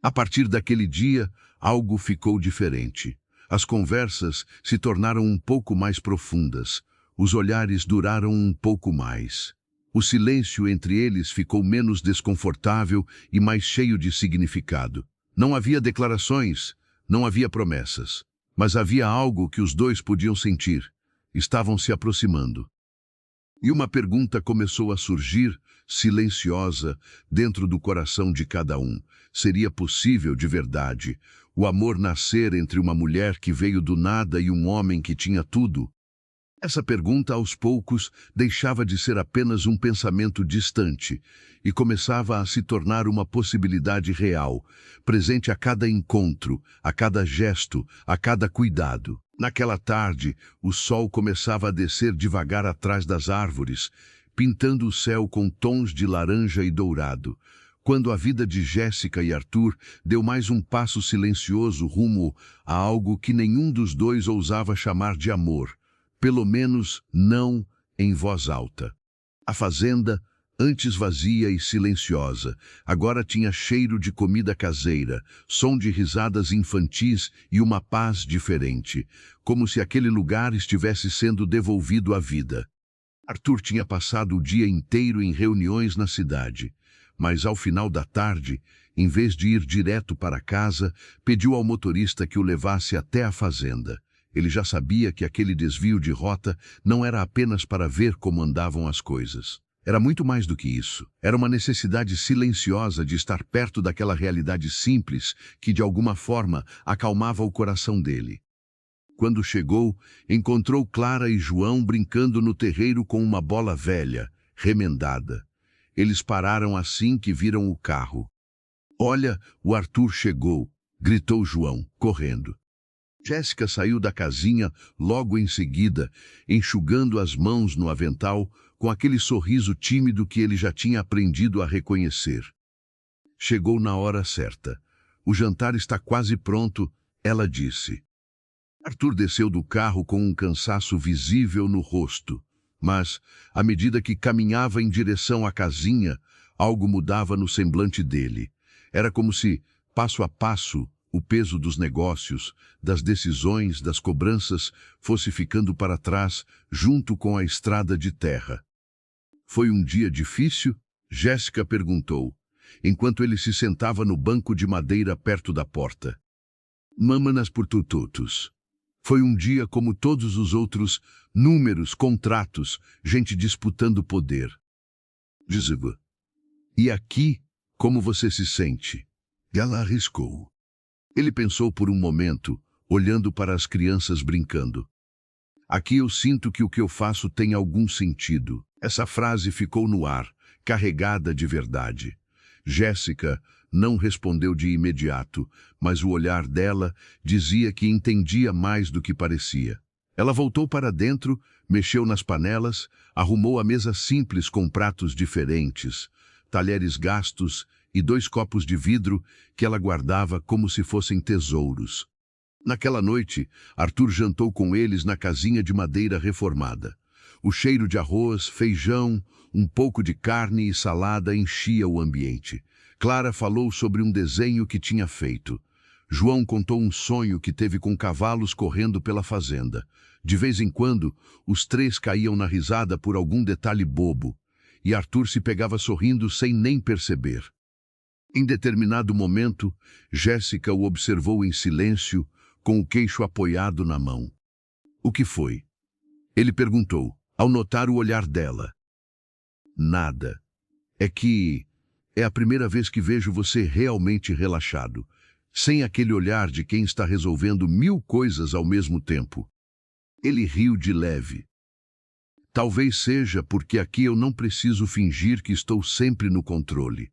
A partir daquele dia, algo ficou diferente. As conversas se tornaram um pouco mais profundas. Os olhares duraram um pouco mais. O silêncio entre eles ficou menos desconfortável e mais cheio de significado. Não havia declarações, não havia promessas, mas havia algo que os dois podiam sentir. Estavam se aproximando. E uma pergunta começou a surgir, silenciosa, dentro do coração de cada um. Seria possível, de verdade, o amor nascer entre uma mulher que veio do nada e um homem que tinha tudo? Essa pergunta, aos poucos, deixava de ser apenas um pensamento distante e começava a se tornar uma possibilidade real, presente a cada encontro, a cada gesto, a cada cuidado. Naquela tarde, o sol começava a descer devagar atrás das árvores, pintando o céu com tons de laranja e dourado, quando a vida de Jéssica e Arthur deu mais um passo silencioso rumo a algo que nenhum dos dois ousava chamar de amor. Pelo menos não em voz alta. A fazenda, antes vazia e silenciosa, agora tinha cheiro de comida caseira, som de risadas infantis e uma paz diferente, como se aquele lugar estivesse sendo devolvido à vida. Arthur tinha passado o dia inteiro em reuniões na cidade, mas ao final da tarde, em vez de ir direto para casa, pediu ao motorista que o levasse até a fazenda. Ele já sabia que aquele desvio de rota não era apenas para ver como andavam as coisas. Era muito mais do que isso. Era uma necessidade silenciosa de estar perto daquela realidade simples que, de alguma forma, acalmava o coração dele. Quando chegou, encontrou Clara e João brincando no terreiro com uma bola velha, remendada. Eles pararam assim que viram o carro. "Olha, o Arthur chegou", gritou João, correndo. Jéssica saiu da casinha logo em seguida, enxugando as mãos no avental, com aquele sorriso tímido que ele já tinha aprendido a reconhecer. Chegou na hora certa. "O jantar está quase pronto", ela disse. Arthur desceu do carro com um cansaço visível no rosto, mas, à medida que caminhava em direção à casinha, algo mudava no semblante dele. Era como se, passo a passo, o peso dos negócios, das decisões, das cobranças, fosse ficando para trás, junto com a estrada de terra. "Foi um dia difícil?", Jéssica perguntou, enquanto ele se sentava no banco de madeira perto da porta. "Mamanas por tututus. Foi um dia como todos os outros, números, contratos, gente disputando poder." Dizeva. "E aqui, como você se sente?", ela arriscou. Ele pensou por um momento, olhando para as crianças brincando. "Aqui eu sinto que o que eu faço tem algum sentido." Essa frase ficou no ar, carregada de verdade. Jéssica não respondeu de imediato, mas o olhar dela dizia que entendia mais do que parecia. Ela voltou para dentro, mexeu nas panelas, arrumou a mesa simples com pratos diferentes, talheres gastos e 2 copos de vidro que ela guardava como se fossem tesouros. Naquela noite, Arthur jantou com eles na casinha de madeira reformada. O cheiro de arroz, feijão, um pouco de carne e salada enchia o ambiente. Clara falou sobre um desenho que tinha feito. João contou um sonho que teve com cavalos correndo pela fazenda. De vez em quando, os 3 caíam na risada por algum detalhe bobo, e Arthur se pegava sorrindo sem nem perceber. Em determinado momento, Jéssica o observou em silêncio, com o queixo apoiado na mão. O que foi? Ele perguntou, ao notar o olhar dela. Nada. É a primeira vez que vejo você realmente relaxado, sem aquele olhar de quem está resolvendo 1000 coisas ao mesmo tempo. Ele riu de leve. Talvez seja porque aqui eu não preciso fingir que estou sempre no controle.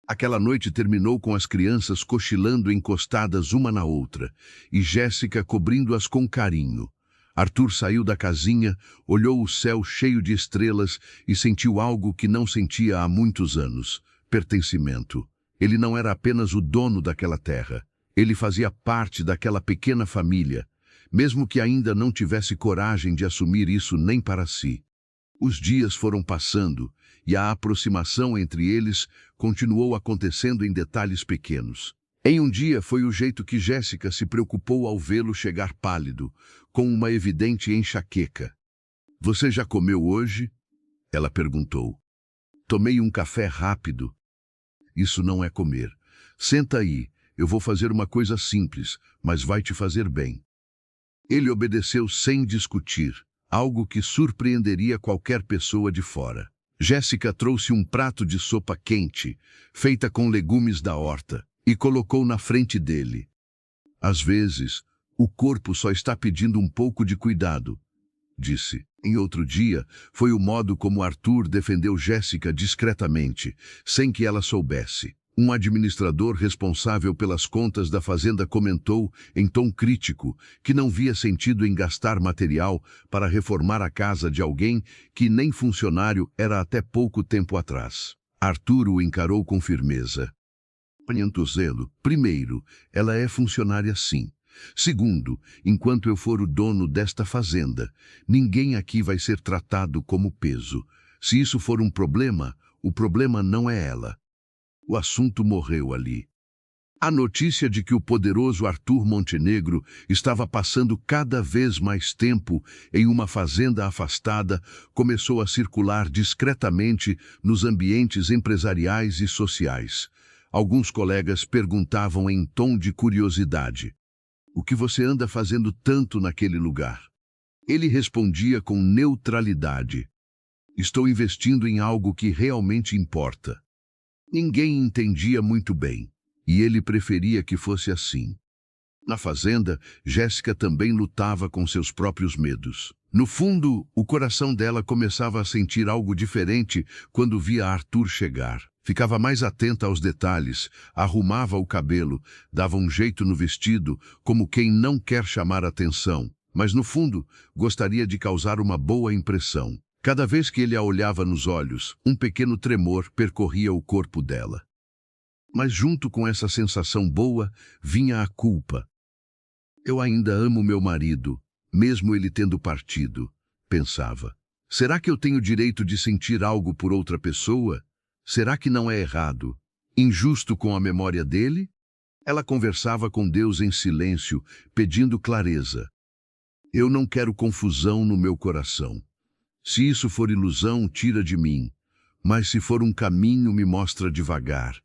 Aquela noite terminou com as crianças cochilando encostadas uma na outra, e Jéssica cobrindo-as com carinho. Arthur saiu da casinha, olhou o céu cheio de estrelas e sentiu algo que não sentia há muitos anos: pertencimento. Ele não era apenas o dono daquela terra. Ele fazia parte daquela pequena família, mesmo que ainda não tivesse coragem de assumir isso nem para si. Os dias foram passando e a aproximação entre eles continuou acontecendo em detalhes pequenos. Em um dia foi o jeito que Jéssica se preocupou ao vê-lo chegar pálido, com uma evidente enxaqueca. Você já comeu hoje? Ela perguntou. Tomei um café rápido. Isso não é comer. Senta aí, eu vou fazer uma coisa simples, mas vai te fazer bem. Ele obedeceu sem discutir, algo que surpreenderia qualquer pessoa de fora. Jéssica trouxe um prato de sopa quente, feita com legumes da horta, e colocou na frente dele. Às vezes, o corpo só está pedindo um pouco de cuidado, disse. Em outro dia, foi o modo como Arthur defendeu Jéssica discretamente, sem que ela soubesse. Um administrador responsável pelas contas da fazenda comentou, em tom crítico, que não via sentido em gastar material para reformar a casa de alguém que nem funcionário era até pouco tempo atrás. Arthur o encarou com firmeza. Zelo. Primeiro, ela é funcionária sim. Segundo, enquanto eu for o dono desta fazenda, ninguém aqui vai ser tratado como peso. Se isso for um problema, o problema não é ela. O assunto morreu ali. A notícia de que o poderoso Arthur Montenegro estava passando cada vez mais tempo em uma fazenda afastada começou a circular discretamente nos ambientes empresariais e sociais. Alguns colegas perguntavam em tom de curiosidade: o que você anda fazendo tanto naquele lugar? Ele respondia com neutralidade: estou investindo em algo que realmente importa. Ninguém entendia muito bem, e ele preferia que fosse assim. Na fazenda, Jéssica também lutava com seus próprios medos. No fundo, o coração dela começava a sentir algo diferente quando via Arthur chegar. Ficava mais atenta aos detalhes, arrumava o cabelo, dava um jeito no vestido, como quem não quer chamar atenção, mas no fundo gostaria de causar uma boa impressão. Cada vez que ele a olhava nos olhos, um pequeno tremor percorria o corpo dela. Mas junto com essa sensação boa, vinha a culpa. Eu ainda amo meu marido, mesmo ele tendo partido, pensava. Será que eu tenho direito de sentir algo por outra pessoa? Será que não é errado, injusto com a memória dele? Ela conversava com Deus em silêncio, pedindo clareza. Eu não quero confusão no meu coração. Se isso for ilusão, tira de mim, mas se for um caminho, me mostra devagar.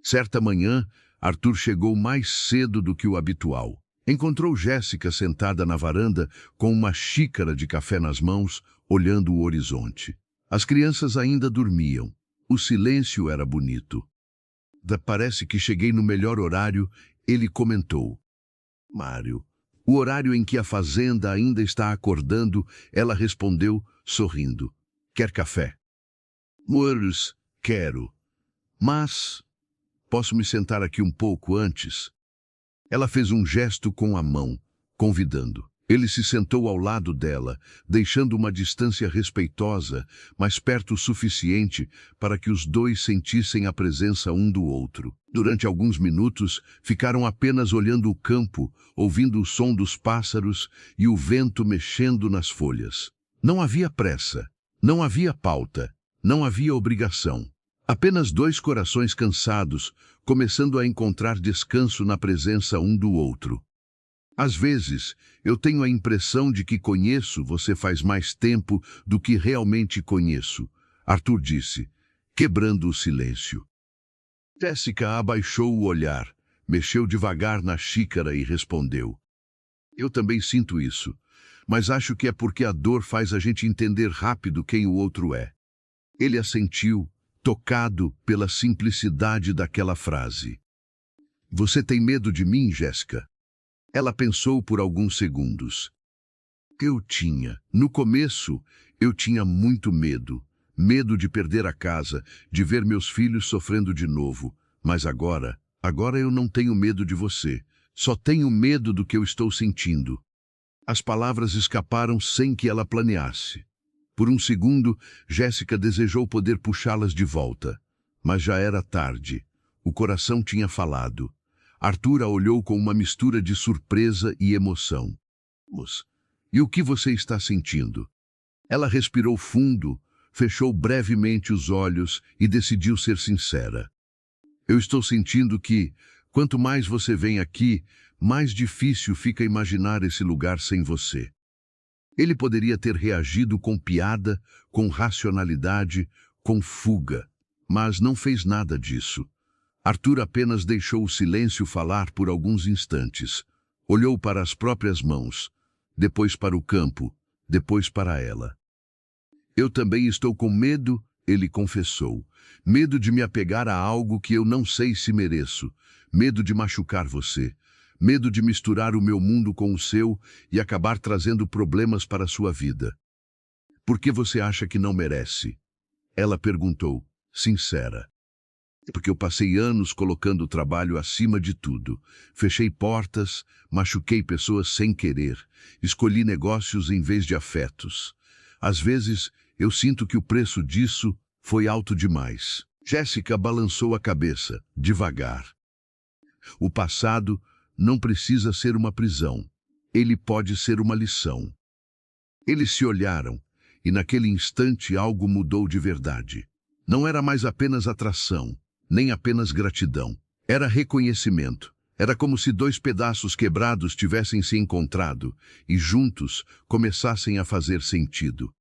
Certa manhã, Arthur chegou mais cedo do que o habitual. Encontrou Jéssica sentada na varanda com uma xícara de café nas mãos, olhando o horizonte. As crianças ainda dormiam. O silêncio era bonito. Parece que cheguei no melhor horário, ele comentou. Mário, o horário em que a fazenda ainda está acordando, ela respondeu, sorrindo. Quer café? Moeres, quero. Mas posso me sentar aqui um pouco antes? Ela fez um gesto com a mão, convidando. Ele se sentou ao lado dela, deixando uma distância respeitosa, mas perto o suficiente para que os dois sentissem a presença um do outro. Durante alguns minutos, ficaram apenas olhando o campo, ouvindo o som dos pássaros e o vento mexendo nas folhas. Não havia pressa, não havia pauta, não havia obrigação. Apenas dois corações cansados, começando a encontrar descanso na presença um do outro. Às vezes, eu tenho a impressão de que conheço você faz mais tempo do que realmente conheço, Arthur disse, quebrando o silêncio. Jéssica abaixou o olhar, mexeu devagar na xícara e respondeu. Eu também sinto isso, mas acho que é porque a dor faz a gente entender rápido quem o outro é. Ele assentiu, tocado pela simplicidade daquela frase. Você tem medo de mim, Jéssica? Ela pensou por alguns segundos. Eu tinha. No começo, eu tinha muito medo. Medo de perder a casa, de ver meus filhos sofrendo de novo. Mas agora eu não tenho medo de você. Só tenho medo do que eu estou sentindo. As palavras escaparam sem que ela planeasse. Por um segundo, Jéssica desejou poder puxá-las de volta. Mas já era tarde. O coração tinha falado. Arthur a olhou com uma mistura de surpresa e emoção. E o que você está sentindo? Ela respirou fundo, fechou brevemente os olhos e decidiu ser sincera. Eu estou sentindo que, quanto mais você vem aqui, mais difícil fica imaginar esse lugar sem você. Ele poderia ter reagido com piada, com racionalidade, com fuga, mas não fez nada disso. Arthur apenas deixou o silêncio falar por alguns instantes. Olhou para as próprias mãos, depois para o campo, depois para ela. Eu também estou com medo, ele confessou. Medo de me apegar a algo que eu não sei se mereço. Medo de machucar você. Medo de misturar o meu mundo com o seu e acabar trazendo problemas para a sua vida. Por que você acha que não merece? Ela perguntou, sincera. Porque eu passei anos colocando o trabalho acima de tudo. Fechei portas, machuquei pessoas sem querer. Escolhi negócios em vez de afetos. Às vezes, eu sinto que o preço disso foi alto demais. Jéssica balançou a cabeça, devagar. O passado não precisa ser uma prisão. Ele pode ser uma lição. Eles se olharam, e naquele instante algo mudou de verdade. Não era mais apenas atração, nem apenas gratidão. Era reconhecimento. Era como se dois pedaços quebrados tivessem se encontrado e juntos começassem a fazer sentido.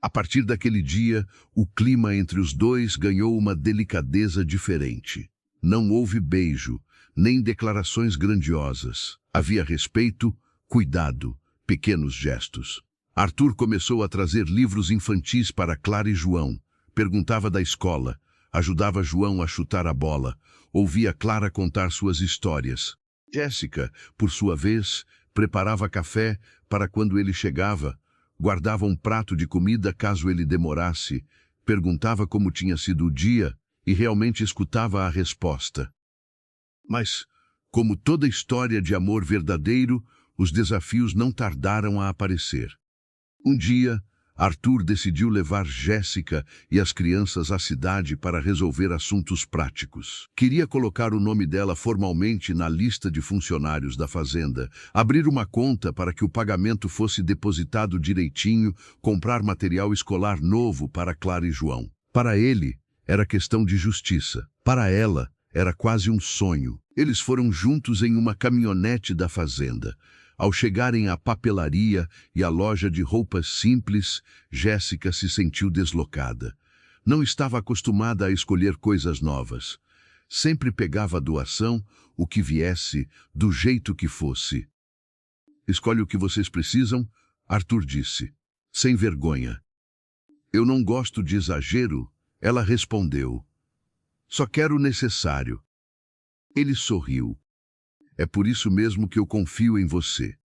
A partir daquele dia, o clima entre os dois ganhou uma delicadeza diferente. Não houve beijo, nem declarações grandiosas. Havia respeito, cuidado, pequenos gestos. Arthur começou a trazer livros infantis para Clara e João. Perguntava da escola, ajudava João a chutar a bola, ouvia Clara contar suas histórias. Jéssica, por sua vez, preparava café para quando ele chegava, guardava um prato de comida caso ele demorasse, perguntava como tinha sido o dia e realmente escutava a resposta. Mas, como toda história de amor verdadeiro, os desafios não tardaram a aparecer. Um dia, Arthur decidiu levar Jéssica e as crianças à cidade para resolver assuntos práticos. Queria colocar o nome dela formalmente na lista de funcionários da fazenda, abrir uma conta para que o pagamento fosse depositado direitinho, comprar material escolar novo para Clara e João. Para ele, era questão de justiça. Para ela, era quase um sonho. Eles foram juntos em uma caminhonete da fazenda. Ao chegarem à papelaria e à loja de roupas simples, Jéssica se sentiu deslocada. Não estava acostumada a escolher coisas novas. Sempre pegava a doação, o que viesse, do jeito que fosse. Escolhe o que vocês precisam, Arthur disse, sem vergonha. Eu não gosto de exagero, ela respondeu. Só quero o necessário. Ele sorriu. É por isso mesmo que eu confio em você.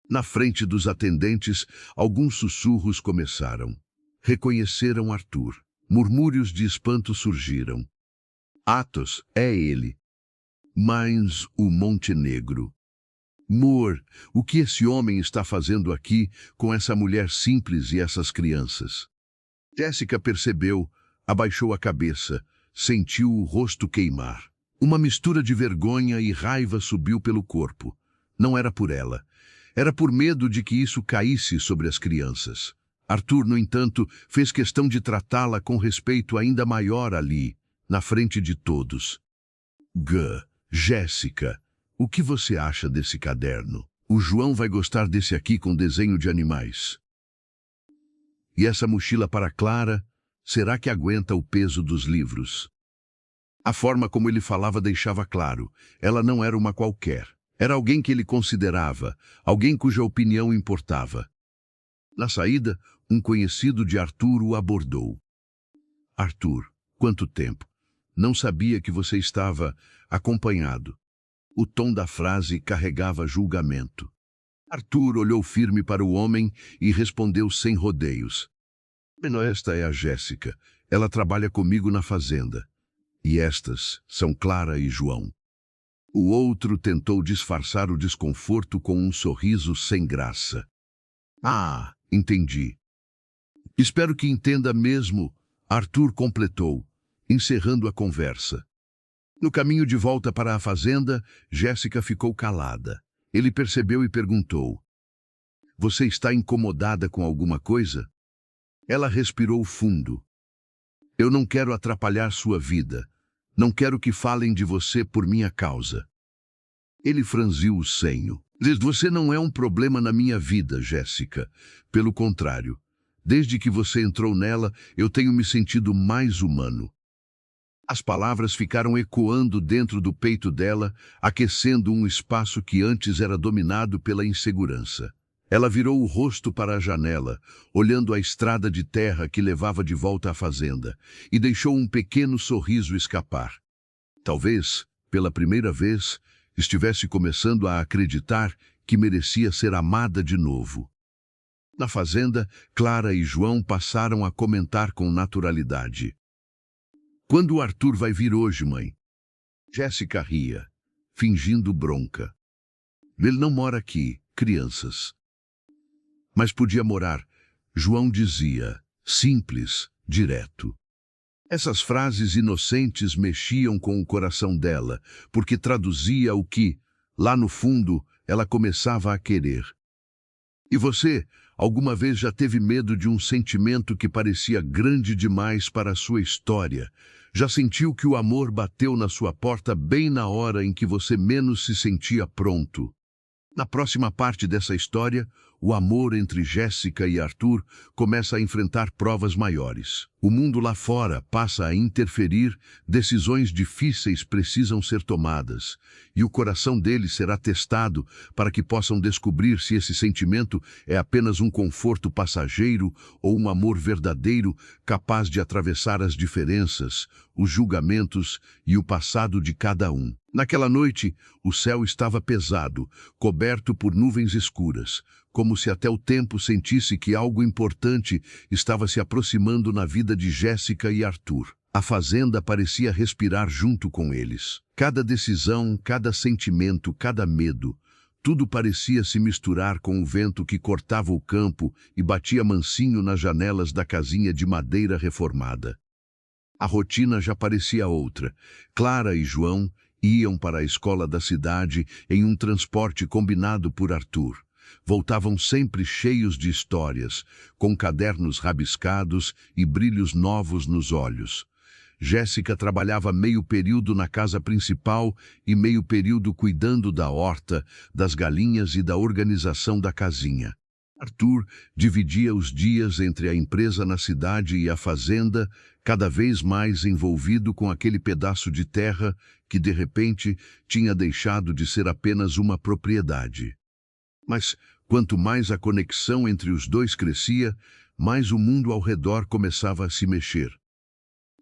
Na frente dos atendentes, alguns sussurros começaram. Reconheceram Arthur. Murmúrios de espanto surgiram. Athos, é ele. Mas o Montenegro. Moore, o que esse homem está fazendo aqui com essa mulher simples e essas crianças? Jéssica percebeu, abaixou a cabeça, sentiu o rosto queimar. Uma mistura de vergonha e raiva subiu pelo corpo. Não era por ela. Era por medo de que isso caísse sobre as crianças. Arthur, no entanto, fez questão de tratá-la com respeito ainda maior ali, na frente de todos. Jéssica, o que você acha desse caderno? O João vai gostar desse aqui com desenho de animais. E essa mochila para Clara, será que aguenta o peso dos livros? A forma como ele falava deixava claro, ela não era uma qualquer. Era alguém que ele considerava, alguém cuja opinião importava. Na saída, um conhecido de Arthur o abordou. Arthur, quanto tempo? Não sabia que você estava acompanhado. O tom da frase carregava julgamento. Arthur olhou firme para o homem e respondeu sem rodeios. Esta é a Jéssica. Ela trabalha comigo na fazenda. E estas são Clara e João. O outro tentou disfarçar o desconforto com um sorriso sem graça. Ah, entendi. Espero que entenda mesmo, Arthur completou, encerrando a conversa. No caminho de volta para a fazenda, Jéssica ficou calada. Ele percebeu e perguntou: Você está incomodada com alguma coisa? Ela respirou fundo. Eu não quero atrapalhar sua vida. Não quero que falem de você por minha causa. Ele franziu o senho. Você não é um problema na minha vida, Jéssica. Pelo contrário, desde que você entrou nela, eu tenho me sentido mais humano. As palavras ficaram ecoando dentro do peito dela, aquecendo um espaço que antes era dominado pela insegurança. Ela virou o rosto para a janela, olhando a estrada de terra que levava de volta à fazenda, e deixou um pequeno sorriso escapar. Talvez, pela primeira vez, estivesse começando a acreditar que merecia ser amada de novo. Na fazenda, Clara e João passaram a comentar com naturalidade. Quando o Arthur vai vir hoje, mãe? Jéssica ria, fingindo bronca. Ele não mora aqui, crianças. Mas podia morar, João dizia, simples, direto. Essas frases inocentes mexiam com o coração dela, porque traduzia o que, lá no fundo, ela começava a querer. E você, alguma vez já teve medo de um sentimento que parecia grande demais para a sua história? Já sentiu que o amor bateu na sua porta bem na hora em que você menos se sentia pronto? Na próxima parte dessa história, o amor entre Jéssica e Arthur começa a enfrentar provas maiores. O mundo lá fora passa a interferir, decisões difíceis precisam ser tomadas, e o coração deles será testado para que possam descobrir se esse sentimento é apenas um conforto passageiro ou um amor verdadeiro capaz de atravessar as diferenças, os julgamentos e o passado de cada um. Naquela noite, o céu estava pesado, coberto por nuvens escuras, como se até o tempo sentisse que algo importante estava se aproximando na vida de Jéssica e Arthur. A fazenda parecia respirar junto com eles. Cada decisão, cada sentimento, cada medo, tudo parecia se misturar com o vento que cortava o campo e batia mansinho nas janelas da casinha de madeira reformada. A rotina já parecia outra. Clara e João iam para a escola da cidade em um transporte combinado por Arthur. Voltavam sempre cheios de histórias, com cadernos rabiscados e brilhos novos nos olhos. Jéssica trabalhava meio período na casa principal e meio período cuidando da horta, das galinhas e da organização da casinha. Arthur dividia os dias entre a empresa na cidade e a fazenda, cada vez mais envolvido com aquele pedaço de terra que, de repente, tinha deixado de ser apenas uma propriedade. Mas, quanto mais a conexão entre os dois crescia, mais o mundo ao redor começava a se mexer.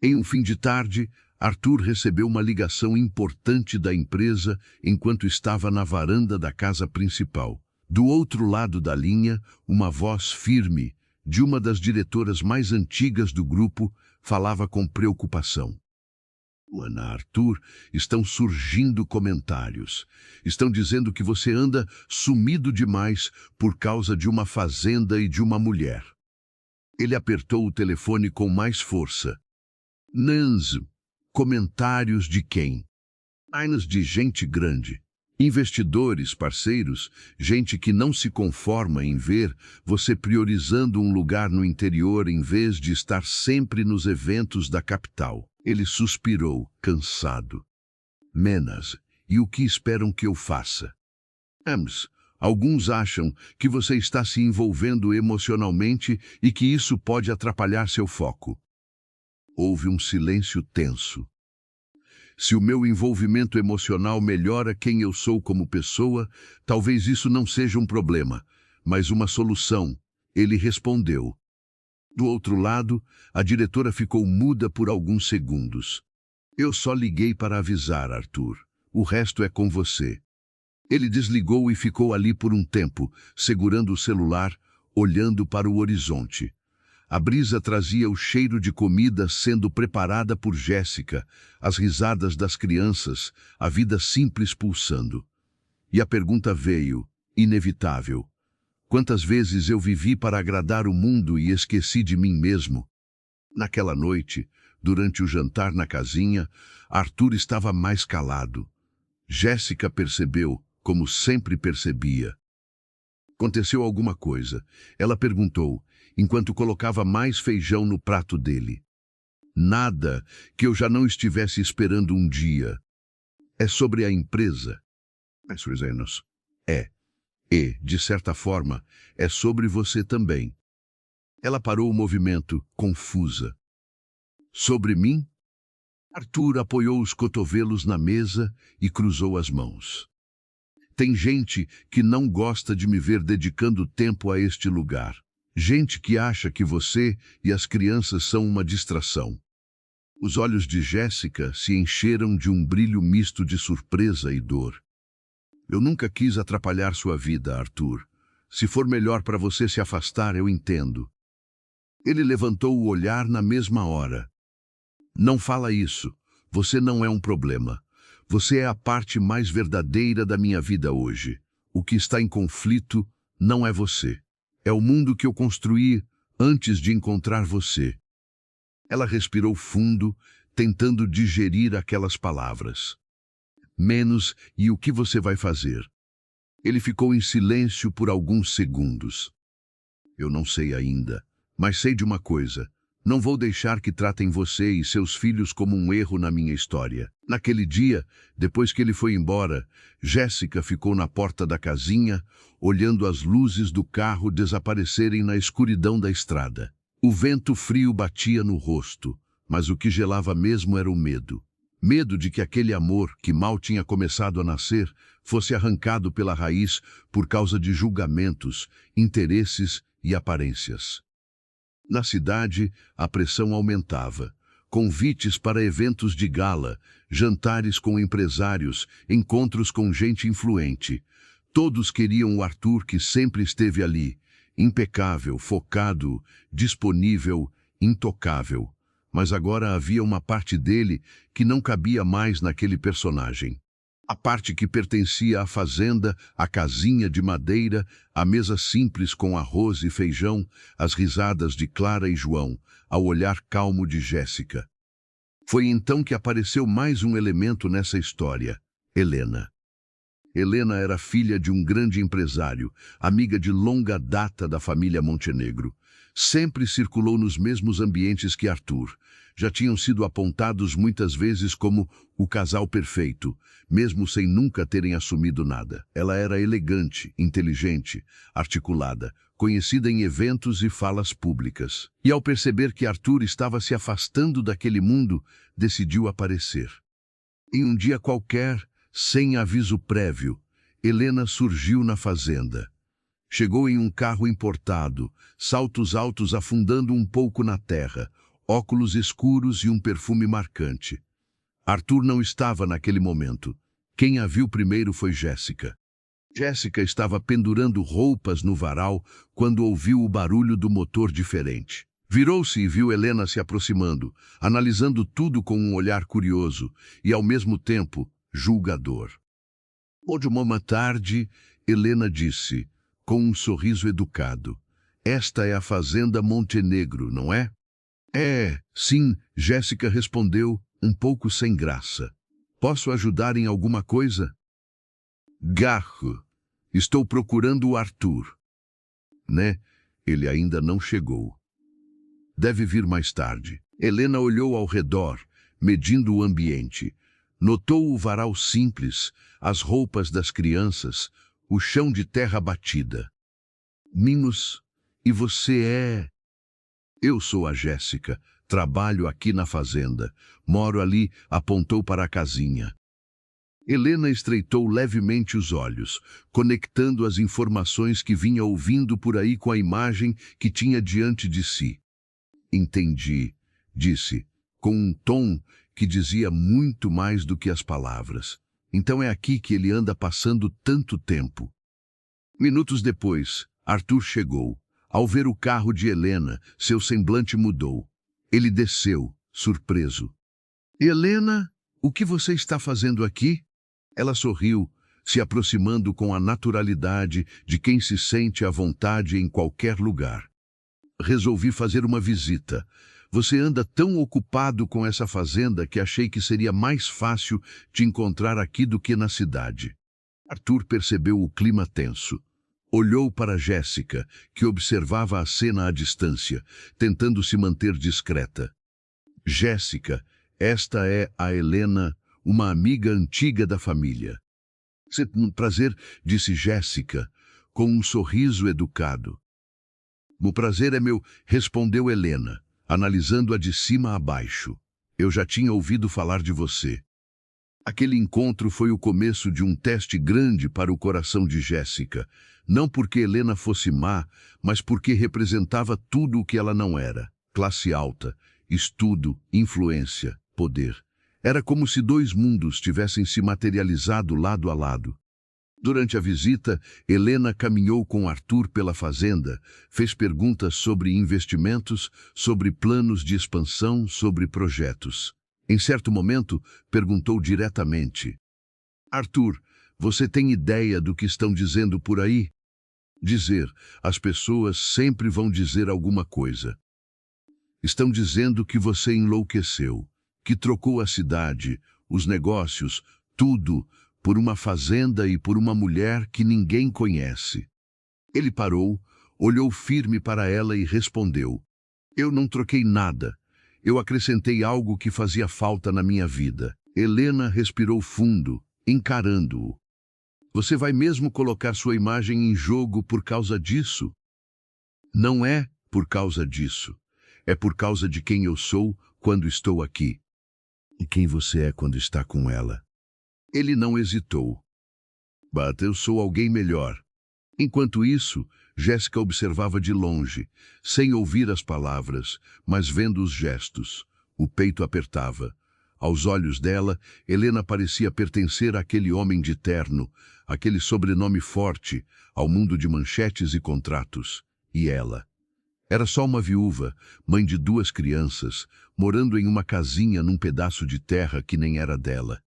Em um fim de tarde, Arthur recebeu uma ligação importante da empresa enquanto estava na varanda da casa principal. Do outro lado da linha, uma voz firme, de uma das diretoras mais antigas do grupo, falava com preocupação. Ana, Arthur, estão surgindo comentários. Estão dizendo que você anda sumido demais por causa de uma fazenda e de uma mulher. Ele apertou o telefone com mais força. Nans, comentários de quem? Ainas de gente grande. Investidores, parceiros, gente que não se conforma em ver você priorizando um lugar no interior em vez de estar sempre nos eventos da capital. Ele suspirou, cansado. Menas, e o que esperam que eu faça? Alguns acham que você está se envolvendo emocionalmente e que isso pode atrapalhar seu foco. Houve um silêncio tenso. Se o meu envolvimento emocional melhora quem eu sou como pessoa, talvez isso não seja um problema, mas uma solução. Ele respondeu. Do outro lado, a diretora ficou muda por alguns segundos. Eu só liguei para avisar, Arthur. O resto é com você. Ele desligou e ficou ali por um tempo, segurando o celular, olhando para o horizonte. A brisa trazia o cheiro de comida sendo preparada por Jéssica, as risadas das crianças, a vida simples pulsando. E a pergunta veio, inevitável. Quantas vezes eu vivi para agradar o mundo e esqueci de mim mesmo? Naquela noite, durante o jantar na casinha, Arthur estava mais calado. Jéssica percebeu, como sempre percebia. Aconteceu alguma coisa. Ela perguntou, enquanto colocava mais feijão no prato dele. Nada que eu já não estivesse esperando um dia. É sobre a empresa. É. E, de certa forma, é sobre você também. Ela parou o movimento, confusa. Sobre mim? Arthur apoiou os cotovelos na mesa e cruzou as mãos. Tem gente que não gosta de me ver dedicando tempo a este lugar. Gente que acha que você e as crianças são uma distração. Os olhos de Jéssica se encheram de um brilho misto de surpresa e dor. Eu nunca quis atrapalhar sua vida, Arthur. Se for melhor para você se afastar, eu entendo. Ele levantou o olhar na mesma hora. Não fala isso. Você não é um problema. Você é a parte mais verdadeira da minha vida hoje. O que está em conflito não é você. É o mundo que eu construí antes de encontrar você. Ela respirou fundo, tentando digerir aquelas palavras. Menos e o que você vai fazer? Ele ficou em silêncio por alguns segundos. Eu não sei ainda, mas sei de uma coisa. Não vou deixar que tratem você e seus filhos como um erro na minha história. Naquele dia, depois que ele foi embora, Jéssica ficou na porta da casinha, olhando as luzes do carro desaparecerem na escuridão da estrada. O vento frio batia no rosto, mas o que gelava mesmo era o medo. Medo de que aquele amor, que mal tinha começado a nascer, fosse arrancado pela raiz por causa de julgamentos, interesses e aparências. Na cidade, a pressão aumentava. Convites para eventos de gala, jantares com empresários, encontros com gente influente. Todos queriam o Arthur que sempre esteve ali, impecável, focado, disponível, intocável. Mas agora havia uma parte dele que não cabia mais naquele personagem. A parte que pertencia à fazenda, à casinha de madeira, à mesa simples com arroz e feijão, às risadas de Clara e João, ao olhar calmo de Jéssica. Foi então que apareceu mais um elemento nessa história, Helena. Helena era filha de um grande empresário, amiga de longa data da família Montenegro. Sempre circulou nos mesmos ambientes que Arthur. Já tinham sido apontados muitas vezes como o casal perfeito, mesmo sem nunca terem assumido nada. Ela era elegante, inteligente, articulada, conhecida em eventos e falas públicas. E ao perceber que Arthur estava se afastando daquele mundo, decidiu aparecer. Em um dia qualquer, sem aviso prévio, Helena surgiu na fazenda. Chegou em um carro importado, saltos altos afundando um pouco na terra, óculos escuros e um perfume marcante. Arthur não estava naquele momento. Quem a viu primeiro foi Jéssica. Jéssica estava pendurando roupas no varal quando ouviu o barulho do motor diferente. Virou-se e viu Helena se aproximando, analisando tudo com um olhar curioso e, ao mesmo tempo, julgador. Hoje, uma tarde, Helena disse, com um sorriso educado, "Esta é a fazenda Montenegro, não é?" "É, sim", Jéssica respondeu, um pouco sem graça. "Posso ajudar em alguma coisa?" "Garro, estou procurando o Arthur." "Né? Ele ainda não chegou. Deve vir mais tarde." Helena olhou ao redor, medindo o ambiente. Notou o varal simples, as roupas das crianças, o chão de terra batida. "Mimos, e você é?" "Eu sou a Jéssica, Trabalho aqui na fazenda. Moro ali, apontou para a casinha. Helena estreitou levemente os olhos, conectando as informações que vinha ouvindo por aí com a imagem que tinha diante de si. Entendi, disse, com um tom que dizia muito mais do que as palavras. Então é aqui que ele anda passando tanto tempo. Minutos depois, Arthur chegou. Ao ver o carro de Helena, seu semblante mudou. Ele desceu, surpreso. Helena, o que você está fazendo aqui? Ela sorriu, se aproximando com a naturalidade de quem se sente à vontade em qualquer lugar. Resolvi fazer uma visita. Você anda tão ocupado com essa fazenda que achei que seria mais fácil te encontrar aqui do que na cidade. Arthur percebeu o clima tenso. Olhou para Jéssica, que observava a cena à distância, tentando se manter discreta. Jéssica, esta é a Helena, uma amiga antiga da família. Prazer, disse Jéssica, com um sorriso educado. O prazer é meu, respondeu Helena, analisando-a de cima a baixo. Eu já tinha ouvido falar de você. Aquele encontro foi o começo de um teste grande para o coração de Jéssica, não porque Helena fosse má, mas porque representava tudo o que ela não era. Classe alta, estudo, influência, poder. Era como se dois mundos tivessem se materializado lado a lado. Durante a visita, Helena caminhou com Arthur pela fazenda, fez perguntas sobre investimentos, sobre planos de expansão, sobre projetos. Em certo momento, perguntou diretamente: Arthur, você tem ideia do que estão dizendo por aí? Dizer, as pessoas sempre vão dizer alguma coisa. Estão dizendo que você enlouqueceu, que trocou a cidade, os negócios, tudo, por uma fazenda e por uma mulher que ninguém conhece. Ele parou, olhou firme para ela e respondeu: Eu não troquei nada. Eu acrescentei algo que fazia falta na minha vida. Helena respirou fundo, encarando-o. Você vai mesmo colocar sua imagem em jogo por causa disso? Não é por causa disso. É por causa de quem eu sou quando estou aqui. E quem você é quando está com ela? Ele não hesitou. But eu sou alguém melhor. Enquanto isso, Jéssica observava de longe, sem ouvir as palavras, mas vendo os gestos. O peito apertava. Aos olhos dela, Helena parecia pertencer àquele homem de terno, aquele sobrenome forte, ao mundo de manchetes e contratos. E ela? Era só uma viúva, mãe de 2 crianças, morando em uma casinha num pedaço de terra que nem era dela.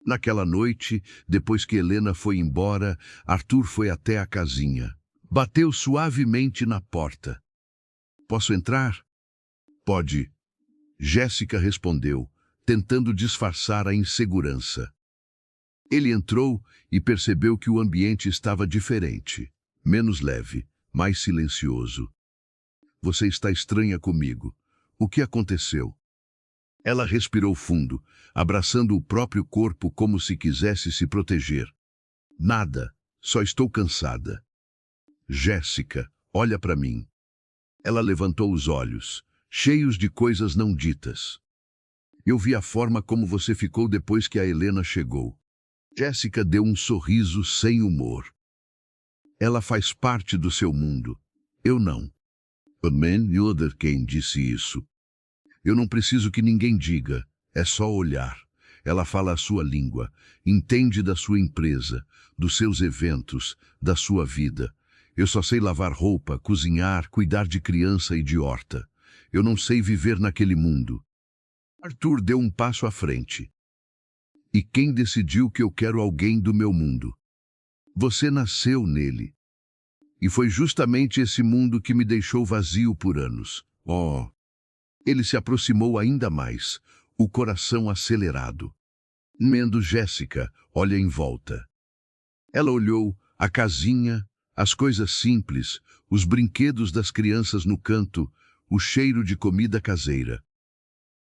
Naquela noite, depois que Helena foi embora, Arthur foi até a casinha. Bateu suavemente na porta. Posso entrar? Pode. Jéssica respondeu, tentando disfarçar a insegurança. Ele entrou e percebeu que o ambiente estava diferente, menos leve, mais silencioso. Você está estranha comigo. O que aconteceu? Ela respirou fundo, abraçando o próprio corpo como se quisesse se proteger. Nada, só estou cansada. Jéssica, olha para mim. Ela levantou os olhos, cheios de coisas não ditas. Eu vi a forma como você ficou depois que a Helena chegou. Jéssica deu um sorriso sem humor. Ela faz parte do seu mundo. Eu não. Man Yoder quem disse isso. Eu não preciso que ninguém diga, é só olhar. Ela fala a sua língua, entende da sua empresa, dos seus eventos, da sua vida. Eu só sei lavar roupa, cozinhar, cuidar de criança e de horta. Eu não sei viver naquele mundo. Arthur deu um passo à frente. E quem decidiu que eu quero alguém do meu mundo? Você nasceu nele. E foi justamente esse mundo que me deixou vazio por anos. Oh! Ele se aproximou ainda mais, o coração acelerado. Mendo Jéssica, olha em volta. Ela olhou, a casinha, as coisas simples, os brinquedos das crianças no canto, o cheiro de comida caseira.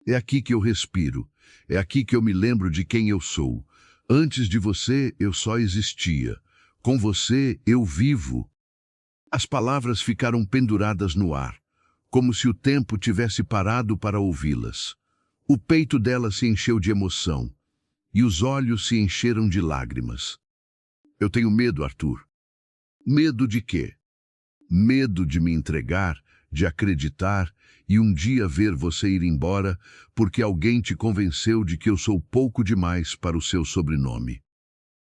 É aqui que eu respiro, é aqui que eu me lembro de quem eu sou. Antes de você, eu só existia. Com você, eu vivo. As palavras ficaram penduradas no ar. como se o tempo tivesse parado para ouvi-las. O peito dela se encheu de emoção, e os olhos se encheram de lágrimas. Eu tenho medo, Arthur. Medo de quê? Medo de me entregar, de acreditar e um dia ver você ir embora porque alguém te convenceu de que eu sou pouco demais para o seu sobrenome.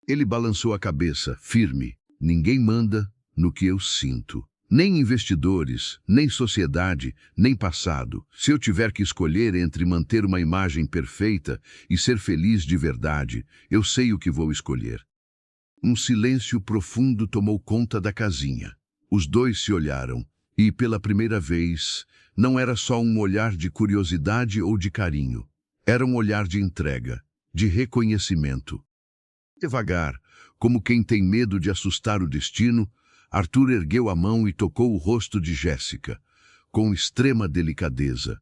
Ele balançou a cabeça, firme. Ninguém manda no que eu sinto. Nem investidores, nem sociedade, nem passado. Se eu tiver que escolher entre manter uma imagem perfeita e ser feliz de verdade, eu sei o que vou escolher. Um silêncio profundo tomou conta da casinha. Os dois se olharam, e pela primeira vez, não era só um olhar de curiosidade ou de carinho. Era um olhar de entrega, de reconhecimento. Devagar, como quem tem medo de assustar o destino, Arthur ergueu a mão e tocou o rosto de Jéssica, com extrema delicadeza.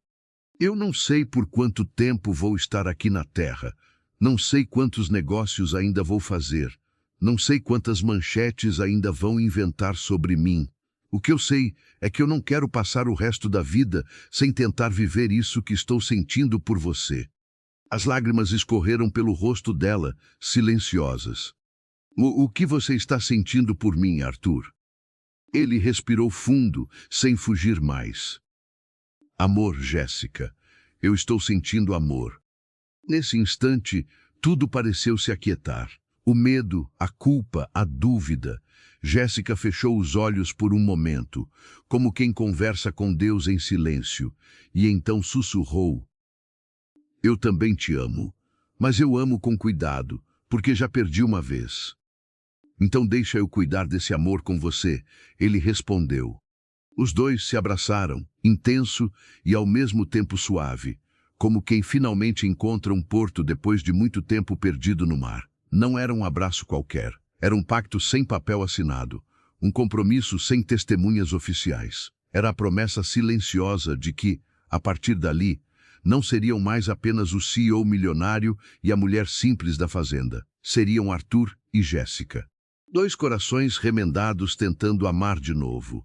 Eu não sei por quanto tempo vou estar aqui na Terra. Não sei quantos negócios ainda vou fazer. Não sei quantas manchetes ainda vão inventar sobre mim. O que eu sei é que eu não quero passar o resto da vida sem tentar viver isso que estou sentindo por você. As lágrimas escorreram pelo rosto dela, silenciosas. O que você está sentindo por mim, Arthur? Ele respirou fundo, sem fugir mais. Amor, Jéssica. Eu estou sentindo amor. Nesse instante, tudo pareceu se aquietar. O medo, a culpa, a dúvida. Jéssica fechou os olhos por um momento, como quem conversa com Deus em silêncio, e então sussurrou: Eu também te amo, mas eu amo com cuidado, porque já perdi uma vez. Então deixa eu cuidar desse amor com você, ele respondeu. Os dois se abraçaram, intenso e ao mesmo tempo suave, como quem finalmente encontra um porto depois de muito tempo perdido no mar. Não era um abraço qualquer, era um pacto sem papel assinado, um compromisso sem testemunhas oficiais. Era a promessa silenciosa de que, a partir dali, não seriam mais apenas o CEO milionário e a mulher simples da fazenda. Seriam Arthur e Jéssica. Dois corações remendados tentando amar de novo.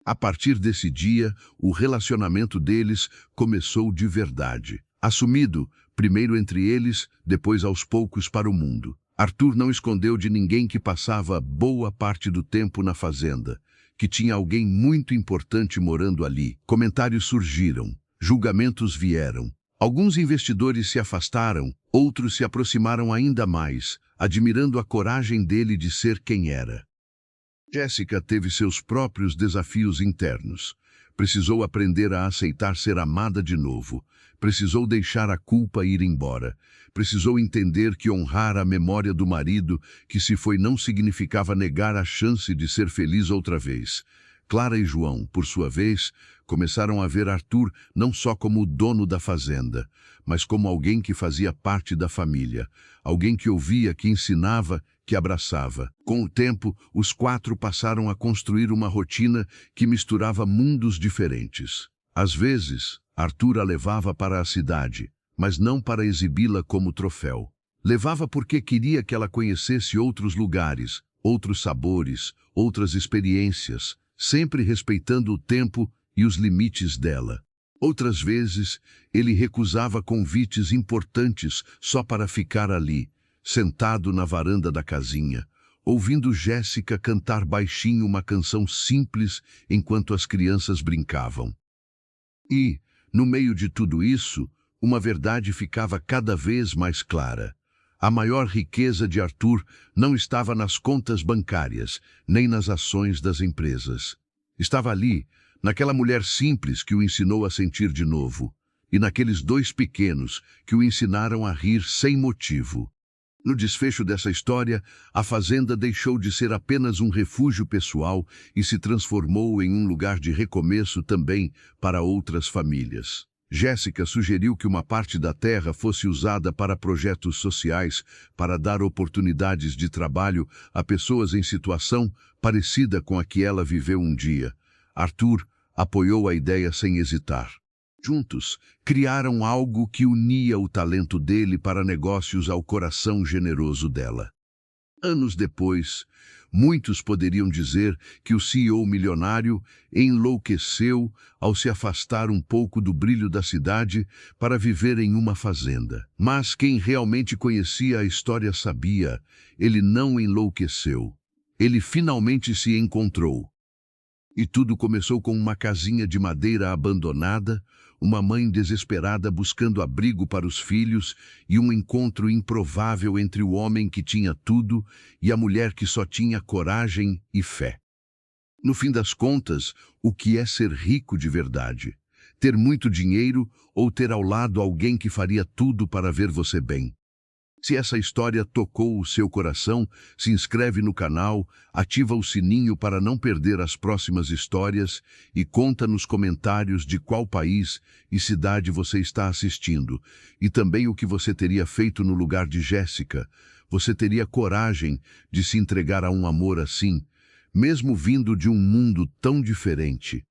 A partir desse dia, o relacionamento deles começou de verdade. Assumido, primeiro entre eles, depois aos poucos para o mundo. Arthur não escondeu de ninguém que passava boa parte do tempo na fazenda, que tinha alguém muito importante morando ali. Comentários surgiram, julgamentos vieram. Alguns investidores se afastaram, outros se aproximaram ainda mais, admirando a coragem dele de ser quem era. Jéssica teve seus próprios desafios internos. Precisou aprender a aceitar ser amada de novo. Precisou deixar a culpa ir embora. Precisou entender que honrar a memória do marido que se foi não significava negar a chance de ser feliz outra vez. Clara e João, por sua vez, começaram a ver Arthur não só como o dono da fazenda, mas como alguém que fazia parte da família, alguém que ouvia, que ensinava, que abraçava. Com o tempo, os quatro passaram a construir uma rotina que misturava mundos diferentes. Às vezes, Arthur a levava para a cidade, mas não para exibi-la como troféu. Levava porque queria que ela conhecesse outros lugares, outros sabores, outras experiências, sempre respeitando o tempo e os limites dela. Outras vezes, ele recusava convites importantes só para ficar ali, sentado na varanda da casinha, ouvindo Jéssica cantar baixinho uma canção simples enquanto as crianças brincavam. E, no meio de tudo isso, uma verdade ficava cada vez mais clara. A maior riqueza de Arthur não estava nas contas bancárias, nem nas ações das empresas. Estava ali, naquela mulher simples que o ensinou a sentir de novo, e naqueles dois pequenos que o ensinaram a rir sem motivo. No desfecho dessa história, a fazenda deixou de ser apenas um refúgio pessoal e se transformou em um lugar de recomeço também para outras famílias. Jéssica sugeriu que uma parte da terra fosse usada para projetos sociais, para dar oportunidades de trabalho a pessoas em situação parecida com a que ela viveu um dia. Arthur apoiou a ideia sem hesitar. Juntos, criaram algo que unia o talento dele para negócios ao coração generoso dela. Anos depois, muitos poderiam dizer que o CEO milionário enlouqueceu ao se afastar um pouco do brilho da cidade para viver em uma fazenda. Mas quem realmente conhecia a história sabia, ele não enlouqueceu. Ele finalmente se encontrou. E tudo começou com uma casinha de madeira abandonada, uma mãe desesperada buscando abrigo para os filhos e um encontro improvável entre o homem que tinha tudo e a mulher que só tinha coragem e fé. No fim das contas, o que é ser rico de verdade? Ter muito dinheiro ou ter ao lado alguém que faria tudo para ver você bem? Se essa história tocou o seu coração, se inscreve no canal, ativa o sininho para não perder as próximas histórias e conta nos comentários de qual país e cidade você está assistindo. E também o que você teria feito no lugar de Jéssica. Você teria coragem de se entregar a um amor assim, mesmo vindo de um mundo tão diferente?